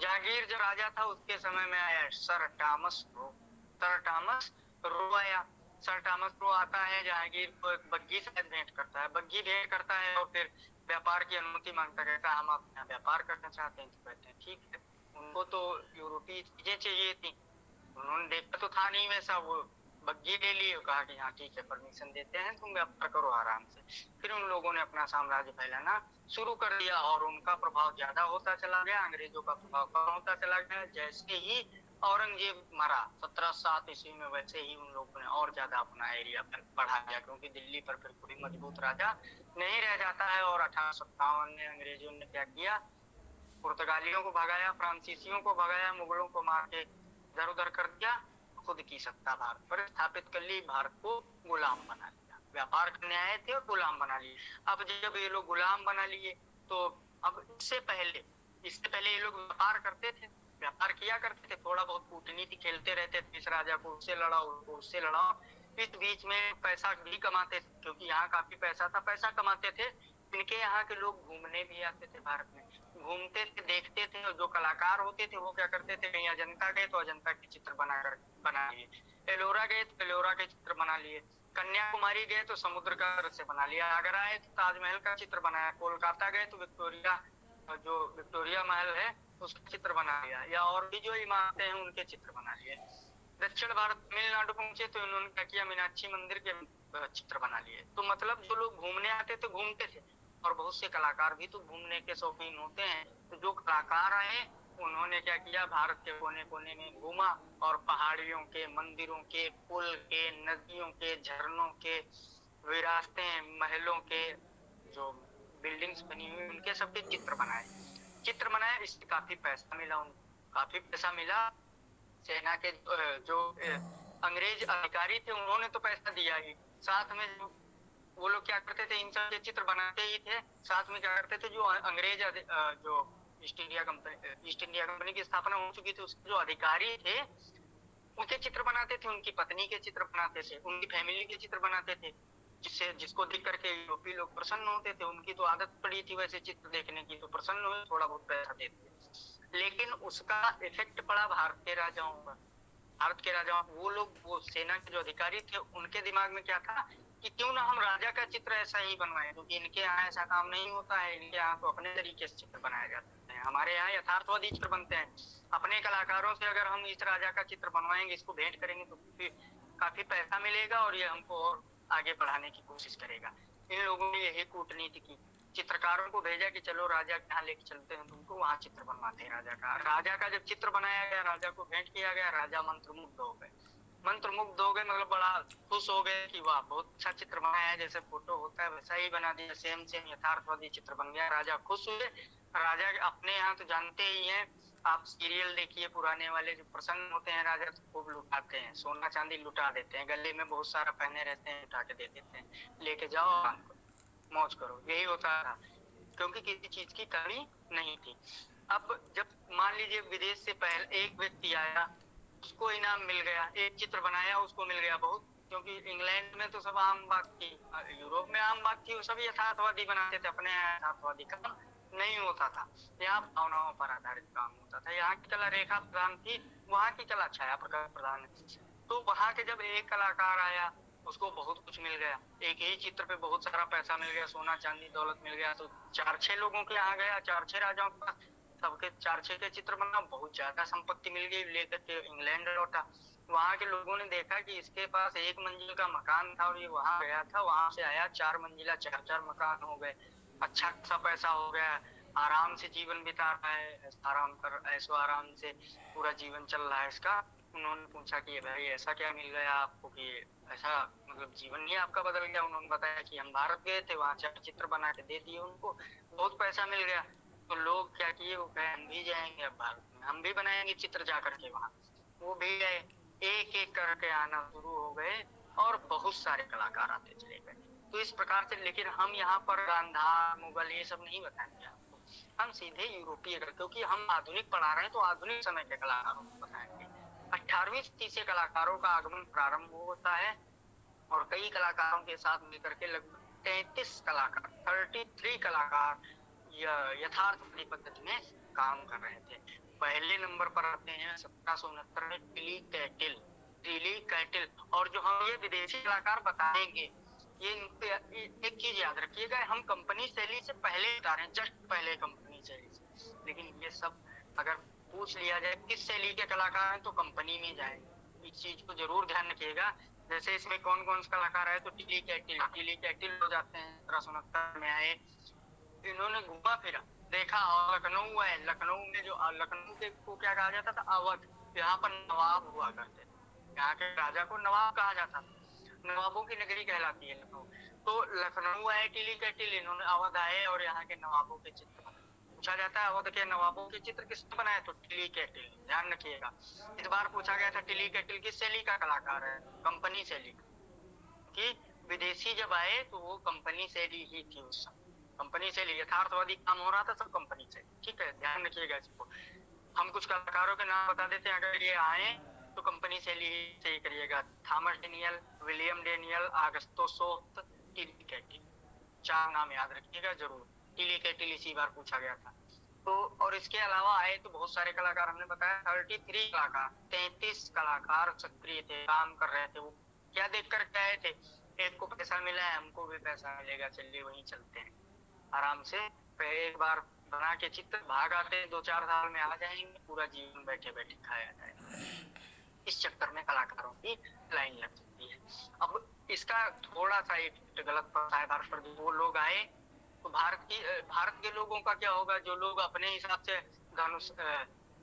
जहांगीर जो राजा था उसके समय में आया sir Thomas Roe, sir Thomas Roe आया। सर टॉमस रो आता है, जहांगीर को एक बग्घी शायद भेंट करता है, बग्घी भेंट करता है और फिर व्यापार की अनुमति मांगता, कहता है हम अपना व्यापार करना चाहते हैं। तो कहते हैं ठीक है। उनको तो यूरोपीय चीजें चाहिए थी, उन्होंने देखा तो था नहीं वैसा, वो बग्गी ले ली और कहा कि हाँ ठीक है परमिशन देते हैं, तुम व्यापार करो आराम से। फिर उन लोगों ने अपना साम्राज्य फैलाना शुरू कर दिया और उनका प्रभाव ज्यादा होता चला गया, अंग्रेजों का प्रभाव कम होता चला गया। जैसे ही औरंगजेब मरा 1707 ईस्वी में, वैसे ही उन लोगों ने और ज्यादा अपना एरिया बढ़ा दिया, क्योंकि दिल्ली पर फिर कोई मजबूत राजा नहीं रह जाता है। और 1857 में अंग्रेजों ने क्या किया, पुर्तगालियों को भगाया, फ्रांसीसियों को भगाया, मुगलों को मार के इधर उधर कर दिया, खुद की सत्ता भारत पर स्थापित कर ली, भारत को गुलाम बना लिया। व्यापार करने आए थे और गुलाम बना लिए। अब जब ये लोग गुलाम बना लिए तो अब इससे पहले ये लोग व्यापार करते थे, व्यापार किया करते थे, थोड़ा बहुत कूटनीति खेलते रहते थे, इस राजा को उससे लड़ाओ उससे लड़ाओ। इस बीच में पैसा भी कमाते थे, क्योंकि यहाँ काफी पैसा था, पैसा कमाते थे। इनके यहाँ के लोग घूमने भी आते थे भारत में, घूमते थे, देखते थे, और जो कलाकार होते थे वो क्या करते थे, कहीं अजंता गए तो अजंता के चित्र बना लिए, एलोरा गए तो एलोरा के चित्र बना लिए, कन्याकुमारी गए तो समुद्र का दृश्य बना लिया, आगरा आए तो ताजमहल का चित्र बनाया, कोलकाता गए तो विक्टोरिया महल है उसका चित्र बना लिया, या और भी जो इमारतें हैं उनके चित्र बना लिए। दक्षिण भारत तमिलनाडु पहुंचे तो इन्होंने क्या किया, मीनाक्षी मंदिर के चित्र बना लिए। तो मतलब जो लोग घूमने आते थे घूमते थे, और बहुत से कलाकार भी तो घूमने के शौकीन होते हैं। तो जो कलाकार आए उन्होंने क्या किया, भारत के कोने कोने में घूमा और पहाड़ियों के, मंदिरों के, पुल के, नदियों के, झरनों के, विरासतें, महलों के जो बिल्डिंग्स बनी हुई उनके सबके चित्र बनाए। इससे काफी पैसा मिला उनको, काफी पैसा मिला। सेना के जो अंग्रेज अधिकारी थे उन्होंने तो पैसा दिया ही, साथ में जो वो लोग क्या करते थे, इन सब के चित्र बनाते ही थे, साथ में क्या करते थे, जो अंग्रेज जो ईस्ट इंडिया कंपनी की स्थापना हो चुकी थी उसके जो अधिकारी थे उनके चित्र बनाते थे, उनकी पत्नी के चित्र बनाते थे, उनकी फैमिली के चित्र बनाते थे, जिसको देख करके यूरोपी लोग प्रसन्न होते थे। उनकी तो आदत पड़ी थी वैसे चित्र देखने की, तो प्रसन्न हुए, थोड़ा बहुत पैसा देते। लेकिन उसका इफेक्ट पड़ा भारत के राजाओं पर। भारत के राजा, वो लोग, वो सेना के जो अधिकारी थे उनके दिमाग में क्या था कि क्यों ना हम राजा का चित्र ऐसा ही बनवाएं, क्योंकि इनके यहाँ ऐसा काम नहीं होता है, इनके यहाँ तो अपने तरीके से चित्र बनाए जाते हैं, हमारे यहाँ यथार्थवादी चित्र बनते हैं। अपने कलाकारों से अगर हम इस राजा का चित्र बनवाएंगे, इसको भेंट करेंगे तो काफी पैसा मिलेगा और ये हमको और आगे बढ़ाने की कोशिश करेगा। इन लोगों ने यही कूटनीति की, चित्रकारों को भेजा कि चलो राजा के यहाँ लेके चलते हैं तुमको, वहां चित्र बनवाते हैं राजा का। राजा का जब चित्र बनाया गया, राजा को भेंट किया गया, राजा मंत्रमुग्ध हो गए। मतलब बड़ा खुश हो गए कि वाह बहुत अच्छा चित्र बनाया है, जैसे फोटो होता है वैसा ही बना दिया, सेम सेम यथार्थवादी चित्र बन गया। राजा खुश हुए। राजा अपने यहाँ तो जानते ही हैं आप, सीरियल देखिए पुराने वाले, जो प्रसन्न होते हैं राजा तो खूब लुटाते हैं, सोना चांदी लुटा देते हैं, गले में बहुत सारा पहने रहते हैं उठा के दे देते हैं, लेके जाओ मौज करो, यही होता था, क्योंकि किसी चीज की कमी नहीं थी। अब जब मान लीजिए विदेश से पहले एक व्यक्ति आया, उसको इनाम मिल गया, एक चित्र बनाया उसको मिल गया बहुत, क्योंकि इंग्लैंड में तो सब आम बात थी, यूरोप में आम बात थी, वो सब यथार्थवादी बनाते थे, अपने यहाँ यथार्थवादी काम नहीं होता था, यहाँ भावनाओं पर आधारित काम होता था। यहाँ की कला रेखा प्रधान थी, वहाँ की कला छाया प्रधान है। तो वहां के जब एक कलाकार आया उसको बहुत कुछ मिल गया, एक ही चित्र पे बहुत सारा पैसा मिल गया, सोना चांदी दौलत मिल गया, तो 4-6 लोगों के यहाँ गया, 4-6 राजाओं के पास, सबके 4-6 के चित्र बना, बहुत ज्यादा संपत्ति मिल गई, लेकर के इंग्लैंड लौटा। वहां के लोगों ने देखा कि इसके पास 1 मंजिल का मकान था और ये वहां गया था, वहां से आया 4 मंजिला, 4-4 मकान हो गए, अच्छा खासा पैसा हो गया, आराम से जीवन बिता रहा है, ऐसो आराम से पूरा जीवन चल रहा है इसका। उन्होंने पूछा कि भाई ऐसा क्या मिल गया आपको कि ऐसा मतलब जीवन ही आपका बदल गया। उन्होंने बताया कि हम भारत गए थे, वहां चित्र बना के दे दिए उनको, बहुत पैसा मिल गया। तो लोग क्या किए, वो कहे हम भी जाएंगे अब भारत में, हम भी बनाएंगे चित्र जा करके वहां। वो भी गए, एक एक करके आना शुरू हो गए और बहुत सारे कलाकार आते चले गए। तो इस प्रकार से, लेकिन हम यहाँ पर गांधार मुगल ये सब नहीं बताएंगे आपको, हम सीधे यूरोपीय, क्योंकि हम आधुनिक पढ़ा रहे हैं तो आधुनिक समय के कलाकारों को बताएंगे। 18वीं सदी से कलाकारों का आगमन प्रारंभ होता है और कई कलाकारों के साथ मिलकर के लगभग 33 कलाकार यथार्थवादी पद्धति में काम कर रहे थे। पहले नंबर पर आते हैं 1769 में टिली कैटिल। और जो हम ये विदेशी कलाकार बताएंगे, ये एक चीज याद रखिएगा, हम कंपनी शैली से पहले बता रहे हैं, जस्ट पहले कंपनी शैली से, लेकिन ये सब अगर पूछ लिया जाए किस शैली के कलाकार हैं तो कंपनी में जाएंगे। इस चीज को जरूर ध्यान रखिएगा जैसे इसमें कौन कौन से कलाकार आए, तो टिली कैटिल हो जाते हैं, 1769 में आए। इन्होंने घूमा फिरा, देखा, और लखनऊ है, लखनऊ में जो लखनऊ के को क्या कहा जाता था, अवध, यहाँ पर नवाब हुआ करते थे, यहाँ के राजा को नवाब कहा जाता था, नवाबों की नगरी कहलाती है लखनऊ। तो लखनऊ आए टिली कैटिल, इन्होंने अवध आए और यहाँ के नवाबों के चित्र बनाए। पूछा जाता है अवध के नवाबों के चित्र किसने बनाए, तो टिली कैटिल, ध्यान रखिएगा। इस बार पूछा गया था टिली कैटिल किस शैली का कलाकार है, कंपनी शैली का, कि विदेशी जब आए तो वो कंपनी शैली ही थी उस समय, कंपनी शैली, यथार्थवादी काम हो रहा था सब कंपनी से, ठीक है, ध्यान रखिएगा इसको। हम कुछ कलाकारों के नाम बता देते हैं, अगर ये आए तो कंपनी शैली से ही करिएगा। Thomas Daniell, William Daniell, Augusto Schoefft, Tilly Kettle, 4 नाम याद रखिएगा जरूर। टिली कैटिल इसी बार पूछा गया था। तो और इसके अलावा आए तो बहुत सारे कलाकार, हमने बताया 33 कलाकार, 33 कलाकार सक्रिय थे, काम कर रहे थे। वो क्या देख कर के आए थे, एक को पैसा मिला है, हमको भी पैसा मिलेगा, चलिए वहीं चलते हैं आराम से, एक बार बना के चित्र, भाग आते हैं, 2-4 साल में आ जाएंगे, पूरा जीवन बैठे बैठे खाया जाएगा। इस चक्कर में कलाकारों की लाइन लग जाती है। अब इसका थोड़ा सा एक गलत पड़ता है भारत पर, वो लोग आए तो भारत के लोगों का क्या होगा, जो लोग अपने हिसाब से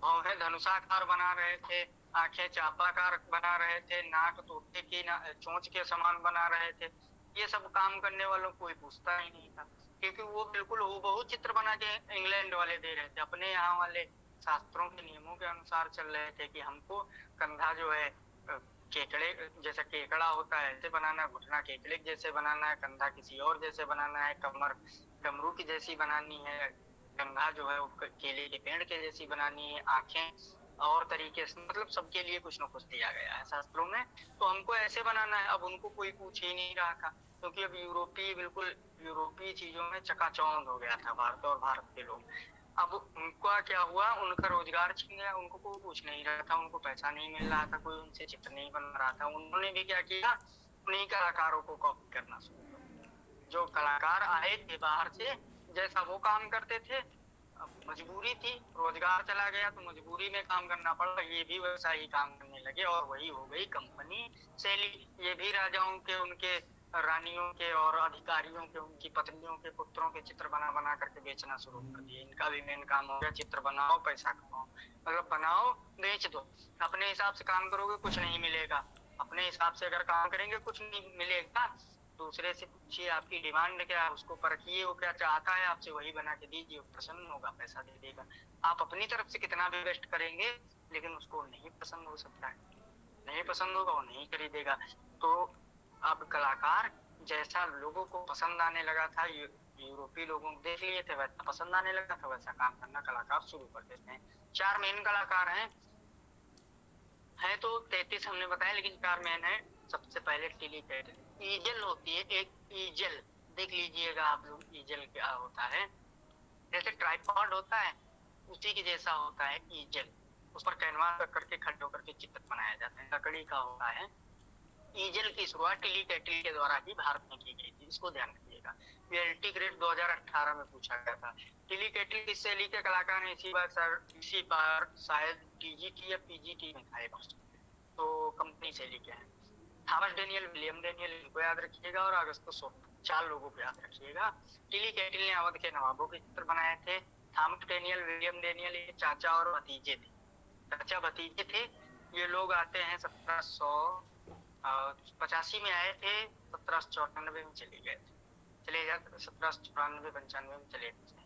भौहें धनुषाकार बना रहे थे, आंखें चापाकार बना रहे थे, नाक तोते की चोंच के समान बना रहे थे, ये सब काम करने वालों कोई पूछता ही नहीं था, क्योंकि वो बिल्कुल हूबहू चित्र बना के इंग्लैंड वाले दे रहे थे, अपने यहाँ वाले शास्त्रों के नियमों के अनुसार चल रहे थे कि हमको कंधा जो है केकड़े जैसा केकड़ा होता है ऐसे बनाना, घुटना केकड़े जैसे बनाना है, कंधा किसी और जैसे बनाना है, कमर डमरू की जैसी बनानी है, कंधा जो है वो केले के पेड़ के जैसी बनानी है, आंखें और तरीके से, मतलब सबके लिए कुछ न कुछ दिया गया है शास्त्रों में, तो हमको ऐसे बनाना है। अब उनको कोई पूछ ही नहीं रहा था, क्योंकि अब बिल्कुल यूरोपीय चीजों में चकाचौंध हो गया था भारत और भारत के लोग। अब उनका क्या हुआ, उनका रोजगार छिन गया, उनको कोई पूछ नहीं रहा था, उनको पैसा नहीं मिल रहा था, कोई उनसे चित्र नहीं बन रहा था, उन्होंने भी क्या किया, उन्हीं कलाकारों को कॉपी करना शुरू कर दिया। जो कलाकार आए थे बाहर से, जैसा वो काम करते थे, मजबूरी थी, रोजगार चला गया तो मजबूरी में काम करना पड़ा, ये भी वैसा ही काम करने लगे, और वही हो गई कंपनी शैली। ये भी राजाओं के, उनके रानियों के और अधिकारियों के, उनकी पत्नियों के, पुत्रों के चित्र बना बना करके बेचना शुरू कर दिए। इनका भी मेन काम हो गया, चित्र बनाओ पैसा कमाओ, मतलब बनाओ बेच दो, अपने हिसाब से काम करोगे कुछ नहीं मिलेगा, अपने हिसाब से अगर काम करेंगे कुछ नहीं मिलेगा, दूसरे से पूछिए आपकी डिमांड क्या है, उसको परखिए वो क्या चाहता है आपसे, वही बना के दीजिए, प्रसन्न होगा, पैसा दे देगा। आप अपनी तरफ से कितना भी वेस्ट करेंगे, लेकिन उसको नहीं पसंद हो सकता है, नहीं पसंद होगा, वो नहीं खरीदेगा। तो अब कलाकार जैसा लोगों को पसंद आने लगा था, यूरोपीय लोगों को देख लिए थे, वैसा पसंद आने लगा था, वैसा काम करना कलाकार शुरू कर देते हैं। 4 मेन कलाकार हैं तो 33 हमने बताया, लेकिन 4 मेन है। सबसे पहले टिली कैटिल, ईजल होती है एक, ईजल देख लीजिएगा आप लोग, ईजल क्या होता है, जैसे ट्राइपॉड होता है उसी के जैसा होता है ईजल, उस पर कैनवास रख करके खड़े होकर के चित्र बनाया जाता है, लकड़ी का होता है। ईजल की शुरुआत टिली कैटिल के द्वारा ही भारत में की गई थी, इसको ध्यान रखिएगा। ये ग्रेड 2018 में पूछा गया था। टिली कैटिल किस शैली के कलाकार हैं, इसी बार शायद टीजीटी या पीजीटी में था, तो कंपनी शैली के हैं। थॉमस डेनियल, विलियम डेनियल, इनको याद रखिएगा, और अगस्तो सोफ्ट, 4 लोगों को याद रखिएगा। टिली कैटिल ने अवध के नवाबों के चित्र बनाए थे। थॉमस डेनियल, विलियम डेनियल ये चाचा और भतीजे थे, चाचा भतीजे थे। ये लोग आते हैं 1785 में आए थे, 1794 में चले गए थे, चले जाते 1794-95 में चले गए।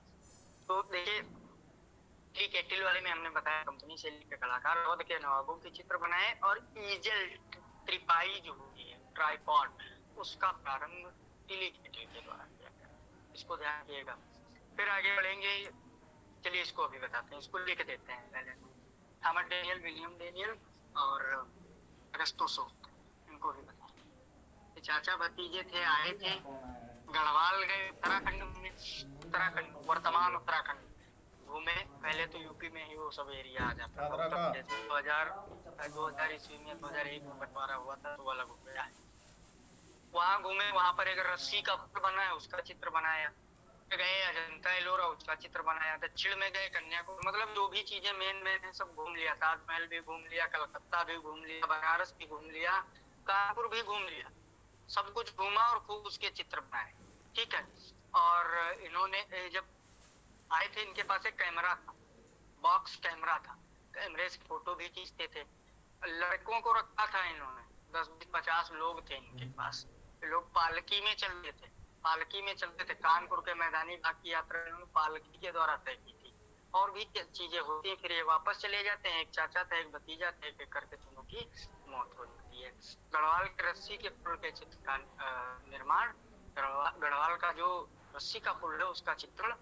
तो देखिए टिली कैटिल वाले में हमने बताया कंपनी शैली के कलाकार, अवध के नवाबों के चित्र बनाए, और ईजल त्रिपाई जो होती है ट्राइपॉड, उसका प्रारंभ टिली कैटिल के द्वारा किया गया, इसको ध्यान रखिएगा। फिर आगे बढ़ेंगे, चलिए इसको अभी बताते हैं, इसको लिख देते हैं पहले। थॉमस डेनियल, विलियम डेनियल और अगस्तो सोफ्ट, इनको भी बताएं। चाचा भतीजे थे, आए थे, गढ़वाल गए, उत्तराखंड में, उत्तराखंड वर्तमान उत्तराखंड घूमे। पहले तो यूपी में ही वो सब एरिया आ जाता था, उत्तर प्रदेश में 2000 ईस्वी में, 2001 में बंटवारा हुआ था, तो वो अलग हो गया है। वहां घूमे, वहां पर एक रस्सी का पुल बना है, उसका चित्र बनाया। गए अजंता एलोरा, उसका चित्र बनाया। दक्षिण में गए कन्याकुमारी, मतलब जो भी चीजें मेन मेन है सब घूम लिया, ताजमहल भी घूम लिया, कलकत्ता भी घूम लिया, बनारस भी घूम लिया, कानपुर भी घूम लिया, सब कुछ घूमा और खूब उसके चित्र बनाए, ठीक है। और इन्होंने जब आए थे, इनके पास एक कैमरा था, बॉक्स कैमरा था, कैमरे से फोटो भी खींचते थे। लड़कों को रखा था इन्होंने, 10-20-50 लोग थे इनके पास। लोग पालकी में चलते थे, पालकी में चलते थे। कानपुर के मैदानी भाग की यात्रा इन्होंने पालकी के द्वारा तय की थी। और भी चीजें होती हैं, फिर ये वापस चले जाते हैं। एक चाचा था, एक भतीजा था, एक करके दोनों की मौत हो जाती है। गढ़वाल के रस्सी के पुल के चित्र का निर्माण, गढ़वाल का जो रस्सी का पुल है उसका चित्रण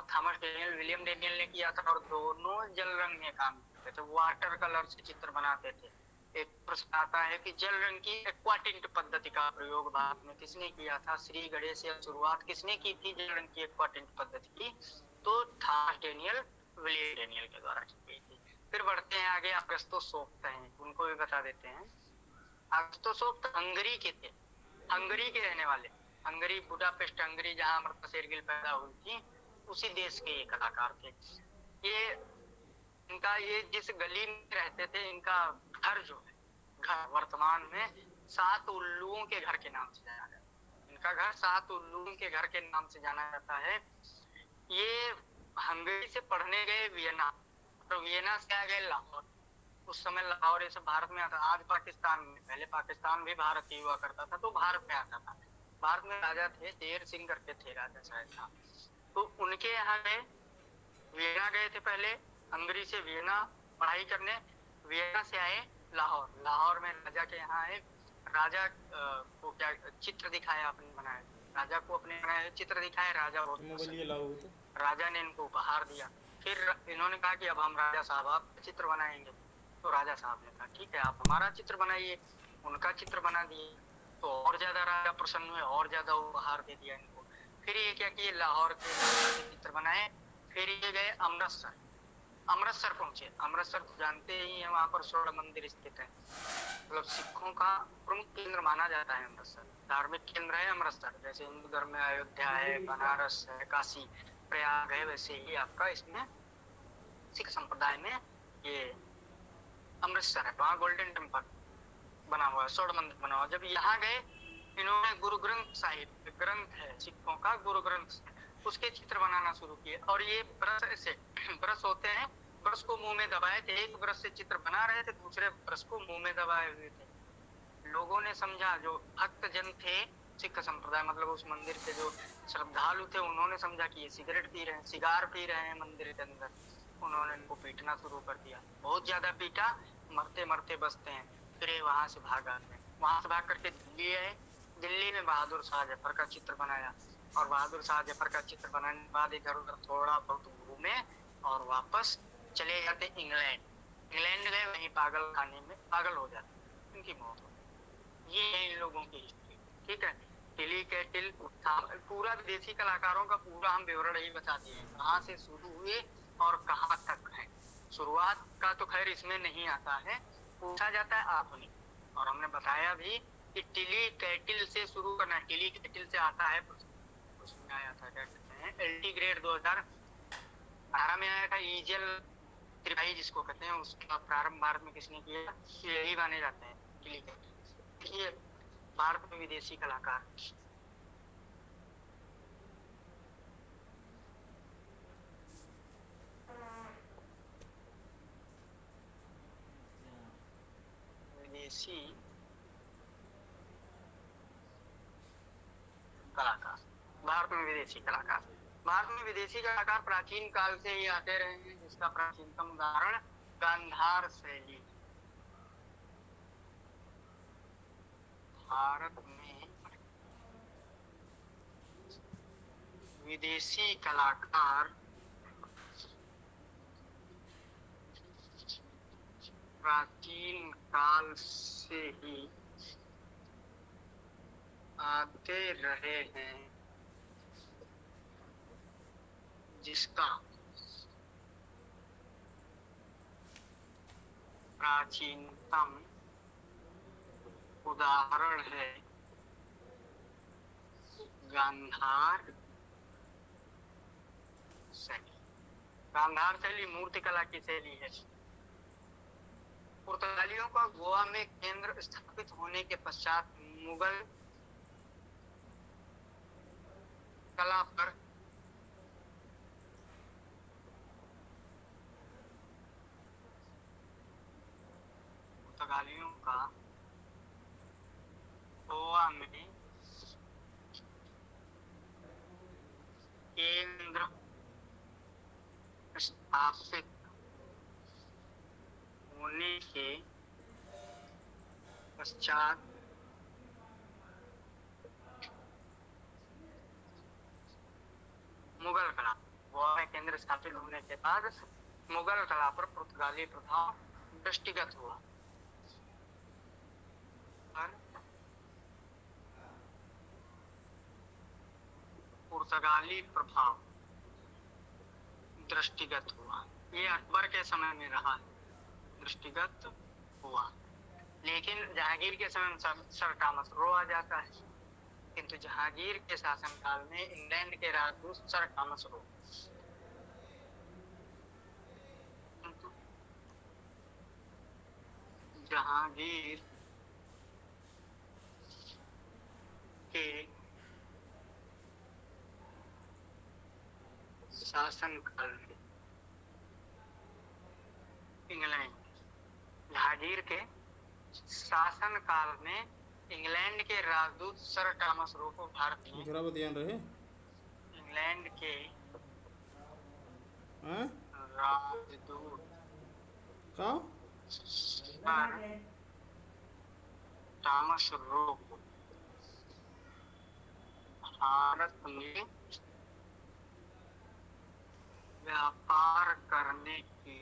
थॉमस डेनियल, विलियम डेनियल ने किया था। और दोनों जल रंग में काम करते थे, वाटर कलर से चित्र बनाते थे। एक प्रश्न आता है कि जल रंग की एक्वाटिंट पद्धति का प्रयोग भारत में किसने किया था? श्री गणेश या शुरुआत किसने की थी जल रंग की एक्वाटिंट पद्धति की? तो थॉमस डेनियल, विलियम डेनियल के द्वारा की गई थी। फिर बढ़ते हैं आगे, अगस्तोसोफ्ट हैं, उनको भी बता देते हैं। अगस्तोसोफ्ट हंगरी के थे, हंगरी के रहने वाले, हंगरी, बुडापेस्ट हंगरी, जहां अमृता शेरगिल पैदा हुई थी, उसी देश के ये कलाकार थे। ये इनका, ये जिस गली में रहते थे, इनका घर जो है, घर वर्तमान में 7 उल्लुओं के घर के नाम से जाना जाता है। इनका घर 7 उल्लुओं के घर के नाम से जाना जाता है। ये हंगरी से पढ़ने गए वियना, तो वियना से आ गए लाहौर। उस समय लाहौर ये सब भारत में आता, आज पाकिस्तान में, पहले पाकिस्तान भी भारत ही हुआ करता था, तो भारत में आता था। भारत में राजा थे, शेर सिंह करके थे राजा शायद था। तो उनके यहाँ गए, वियना गए थे पहले, हंगरी से वियना पढ़ाई करने, वियना से आए लाहौर, लाहौर में राजा के यहाँ आए। राजा को क्या चित्र दिखाया, अपने बनाए, राजा को अपने बनाए चित्र दिखाए, राजा बहुत पसंद, राजा ने इनको उपहार दिया। फिर इन्होंने कहा कि अब हम राजा साहब आप चित्र बनाएंगे। तो राजा साहब ने कहा ठीक है आप हमारा चित्र बनाइए। उनका चित्र बना दिए, तो और ज्यादा राजा प्रसन्न हुए, और ज्यादा उपहार दे दिया इनको। फिर ये क्या किए, लाहौर के चित्र बनाए। फिर ये गए अमृतसर, अमृतसर पहुंचे। अमृतसर तो जानते ही हैं, वहां पर स्वर्ण मंदिर स्थित है, मतलब सिखों का प्रमुख केंद्र माना जाता है अमृतसर, धार्मिक केंद्र है अमृतसर। जैसे हिंदू धर्म में अयोध्या है, बनारस है, काशी प्रयाग है, वैसे ही आपका इसमें सिख संप्रदाय में ये अमृतसर है। वहाँ गोल्डन टेम्पल बना हुआ है, स्वर्ण मंदिर बना हुआ। जब यहाँ गए, इन्होंने गुरु ग्रंथ साहिब, ग्रंथ है सिखों का, गुरु ग्रंथ, उसके चित्र बनाना शुरू किए। और ये ब्रश से, ब्रश होते हैं, ब्रश को मुंह में दबाए थे, एक ब्रश से चित्र बना रहे थे, दूसरे ब्रश को मुंह में दबाए हुए थे। लोगों ने समझा, जो भक्त जन थे सिख संप्रदाय, मतलब उस मंदिर के जो श्रद्धालु थे, उन्होंने समझा कि ये सिगरेट पी रहे हैं, सिगार पी रहे हैं मंदिर के अंदर। उन्होंने इनको पीटना शुरू कर दिया, बहुत ज्यादा पीटा, मरते मरते बचते हैं। फिर ये वहां से भाग आते हैं, वहां से भाग करके दिल्ली आए। दिल्ली में बहादुर शाह जफर का चित्र बनाया, और बहादुर शाह जफर का चित्र बनाने के बाद इधर उधर थोड़ा बहुत घूमे और वापस चले जाते इंग्लैंड। इंग्लैंड गए, वहीं पागल खाने में पागल हो जाते, उनकी मौत हो। ये है इन लोगों की हिस्ट्री, ठीक है। टिली कैटिल, पूरा विदेशी कलाकारों का पूरा हम विवरण ही बता दिए, कहाँ से शुरू हुए और कहाँ तक है। शुरुआत का तो खैर इसमें नहीं आता है, पूछा जाता है आधुनिक, और हमने बताया भी कि टिली कैटिल से शुरू करना। टिली कैटिल से आता है, उसमें आया था क्या कहते हैं, एलटी ग्रेड 2018 में आया था। ईजल त्रिपाठी जिसको कहते हैं, उसका प्रारंभ भारत में किसने किया, यही माने जाते हैं टिली कैटिल। ये भारत में विदेशी कलाकार। विदेशी कलाकार, भारत में विदेशी कलाकार, भारत में विदेशी कलाकार प्राचीन काल से ही आते रहे हैं। जिसका प्राचीनतम उदाहरण गांधार शैली। भारत में विदेशी कलाकार प्राचीन काल से ही आते रहे हैं, जिसका प्राचीनतम उदाहरण है गांधार शैली। गांधार शैली मूर्ति कला की शैली है। पुर्तगालियों का गोवा में केंद्र स्थापित होने के पश्चात मुगल कला पर पुर्तगालियों का गोवा में केंद्र स्थापित होने के पश्चात मुगल कला, गोवा में केंद्र स्थापित होने के बाद मुगल कला पर पुर्तगाली प्रभाव दृष्टिगत हुआ। पुर्तगाली प्रभाव दृष्टिगत हुआ। ये अकबर के समय में रहा, दृष्टिगत हुआ। लेकिन जहांगीर के समय में सर टॉमस रो आ जाता है, किंतु जहांगीर के शासनकाल में इंग्लैंड के राजदूत सर टॉमस रो, जहांगीर के शासनकाल में इंग्लैंड, जहांगीर के शासनकाल में इंग्लैंड के राजदूत सर टॉमस रो को भारत में इंग्लैंड के राजदूत सर टॉमस रो को भारत में व्यापार करने की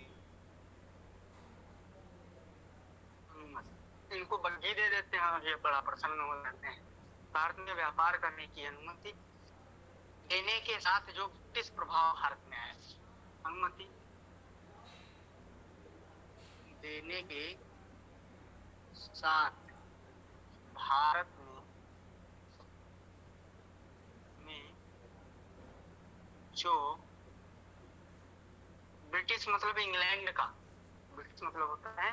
अनुमति, इनको बग्घी दे देते हैं और ये बड़ा प्रसन्न हो जाते हैं। भारत में व्यापार करने की अनुमति देने के साथ जो ब्रिटिश प्रभाव भारत में आया, अनुमति देने के साथ भारत में जो ब्रिटिश मतलब इंग्लैंड का, ब्रिटिश मतलब होता है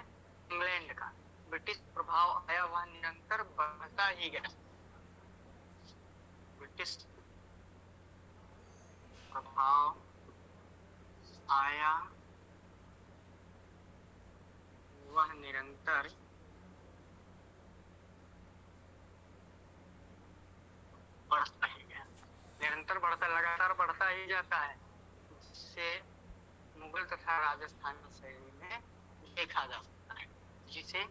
इंग्लैंड का, ब्रिटिश प्रभाव आया वह निरंतर बढ़ता ही गया। ब्रिटिश प्रभाव आया वह निरंतर बढ़ता ही गया, निरंतर बढ़ता, लगातार बढ़ता ही जाता है, जिससे मुगल तथा राजस्थानी शैली में देखा जा सकता है, जिसे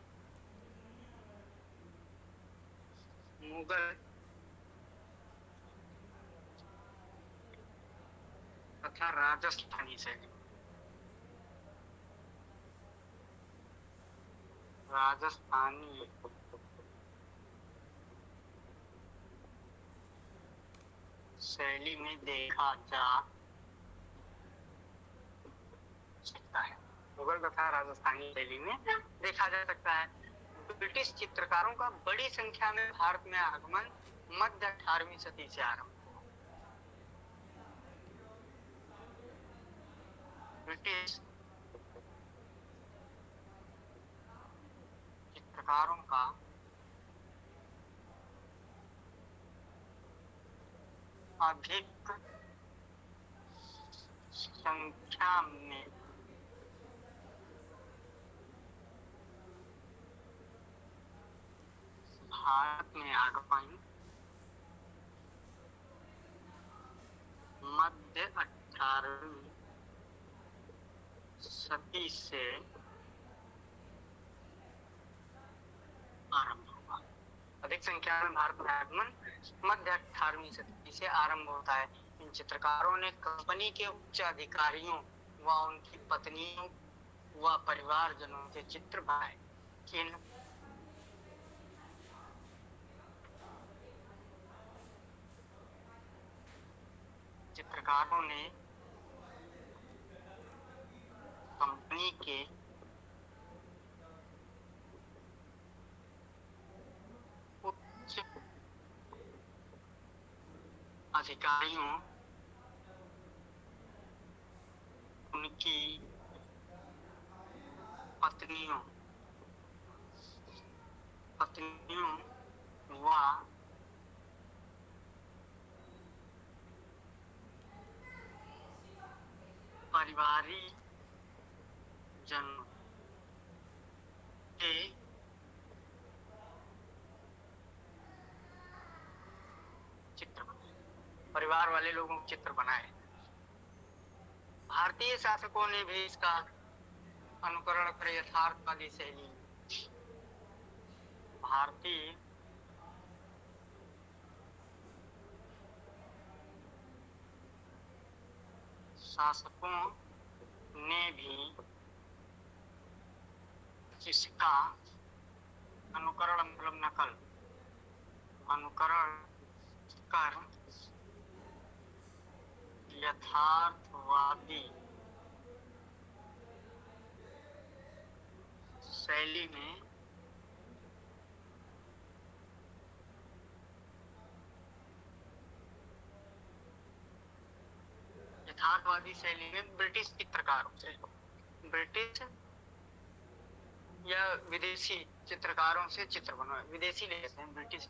मुगल तथा राजस्थानी शैली, राजस्थानी शैली में देखा जा सकता है, मुगल तथा राजस्थानी शैली में देखा जा सकता है। ब्रिटिश चित्रकारों का बड़ी संख्या में भारत में आगमन मध्य 18वीं सदी से आरंभ हुआ। ब्रिटिश चित्रकारों का अधिक संख्या में भारत में आगमन मध्य 18वीं सदी से आरंभ हुआ। अधिक संख्या में भारत में आगमन मध्य 18वीं सदी से आरंभ होता है। इन चित्रकारों ने कंपनी के उच्च अधिकारियों व उनकी पत्नियों व परिवारजनों के चित्र बनाए। किन चित्रकारों ने कंपनी के उच्च अधिकारियों, उनकी पत्नियों पत्नियों व परिवारी जनों के चित्र बनाए, परिवार वाले लोगों के चित्र बनाए। भारतीय शासकों ने भी इसका अनुकरण कर यथार्थवादी शैली में भारतीय शासकों ने भी इसका अनुकरण मतलब अनुकरण कर यथार्थवादी शैली में ब्रिटिश चित्रकारों से, ब्रिटिश या विदेशी चित्रकारों से चित्र बनवाए। विदेशी ले लेते हैं, ब्रिटिश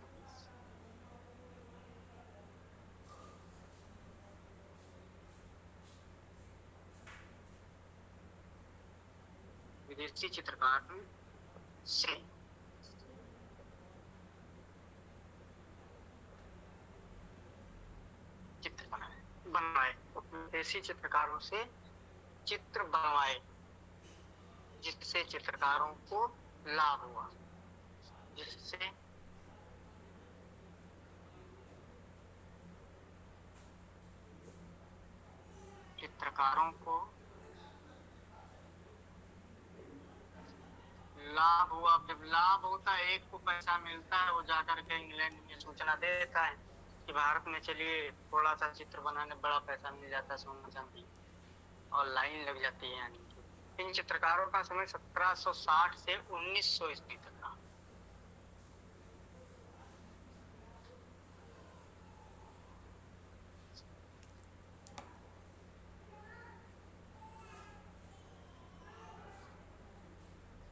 विदेशी चित्रकार से चित्र बनवाए, विदेशी चित्रकारों से चित्र बनवाए, जिससे चित्रकारों को लाभ हुआ, जिससे चित्रकारों को लाभ हुआ। जब लाभ होता है, एक को पैसा मिलता है, वो जाकर के इंग्लैंड में सूचना देता है कि भारत में चलिए थोड़ा सा चित्र बनाने बड़ा पैसा मिल जाता है, सोना चांदी, और लाइन लग जाती है। यानी इन चित्रकारों का समय 1760 से 1900 ईस्वी तक था।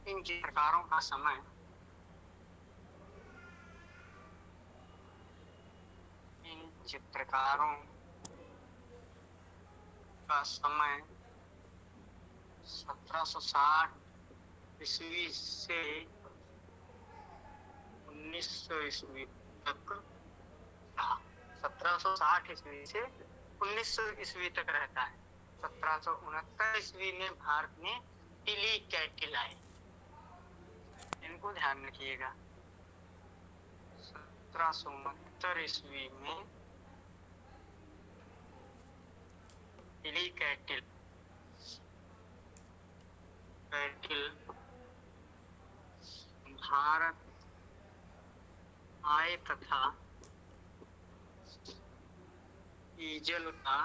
इन चित्रकारों का समय इन चित्रकारों का समय 1760 ईस्वी से 1900 ईस्वी तक था। 1760 ईस्वी से 1900 ईस्वी तक रहता है। 1769 ईस्वी में भारत में टिली कैटिल आए, इनको ध्यान रखिएगा। 1769 ईस्वी में टिली कैटिल भारत आए तथा ईजल का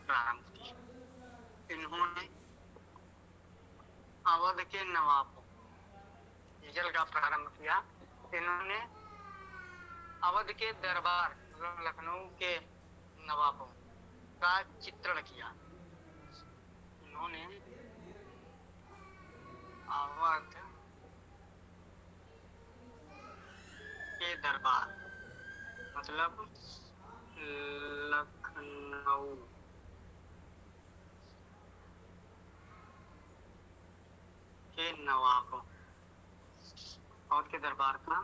प्रारंभ किया। इन्होंने अवध के नवाबों, ईजल का प्रारंभ किया। इन्होंने अवध के दरबार मतलब लखनऊ के नवाबों का चित्रण किया। इन्होंने अवध के दरबार मतलब लखनऊ के नवाबों और के दरबार का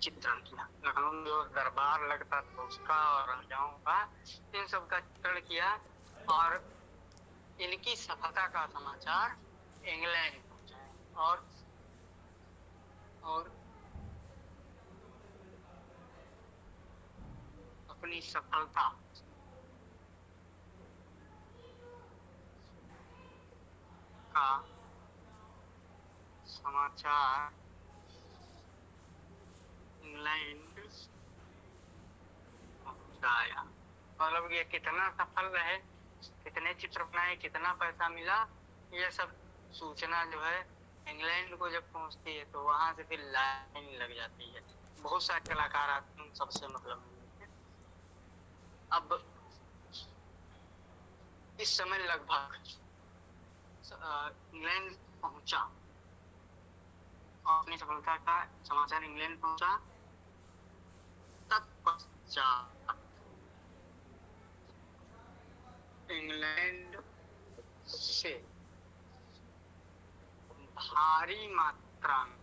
चित्रण किया। लखनऊ में जो दरबार लगता था उसका और राजाओं का, इन सब का चित्रण किया। और इनकी सफलता का समाचार इंग्लैंड पहुंचाया और अपनी सफलता का समाचार इंग्लैंड पहुंचाया। मतलब ये कितना सफल रहे, कितने चित्र बनाए, कितना पैसा मिला, ये सब सूचना जो है इंग्लैंड को जब पहुंचती है तो वहां से फिर लाइन लग जाती है। बहुत सारे कलाकार आते हैं, सबसे मतलब अब इस समय लगभग इंग्लैंड पहुंचा और अपनी सफलता का समाचार इंग्लैंड पहुंचा। तत्पश्चात इंग्लैंड से भारी मात्रा में,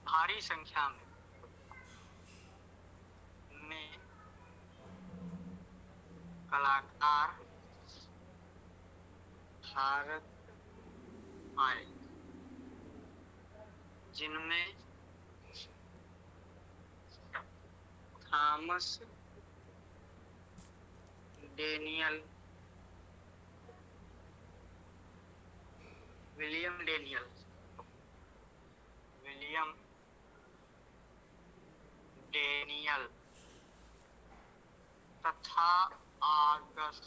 भारी संख्या में कलाकार भारत आए, जिनमें थॉमस डेनियल, विलियम डेनियल तथा आगस्तो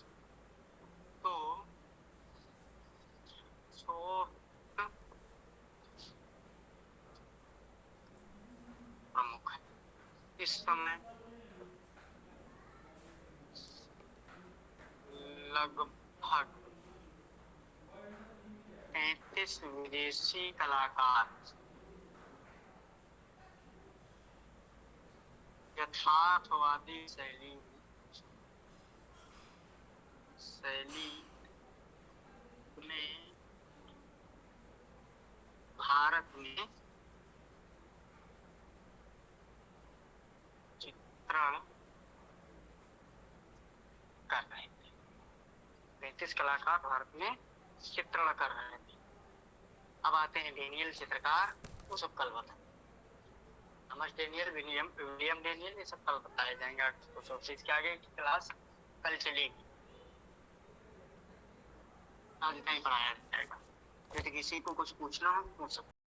प्रमुख है। इस समय लगभग 33 विदेशी कलाकार यथार्थवादी शैली में भारत में चित्रण कर रहे थे। 33 कलाकार भारत में चित्रण कर रहे थे। अब आते हैं डेनियल चित्रकार, वो सब कल बताएं। थॉमस डेनियल, विलियम डेनियल, ये सब कल बताए जाएंगे। तो इसके आगे की क्लास कल चलेगी, आज नहीं पढ़ाया जाएगा। यदि किसी को कुछ पूछना हो पूछ सकते।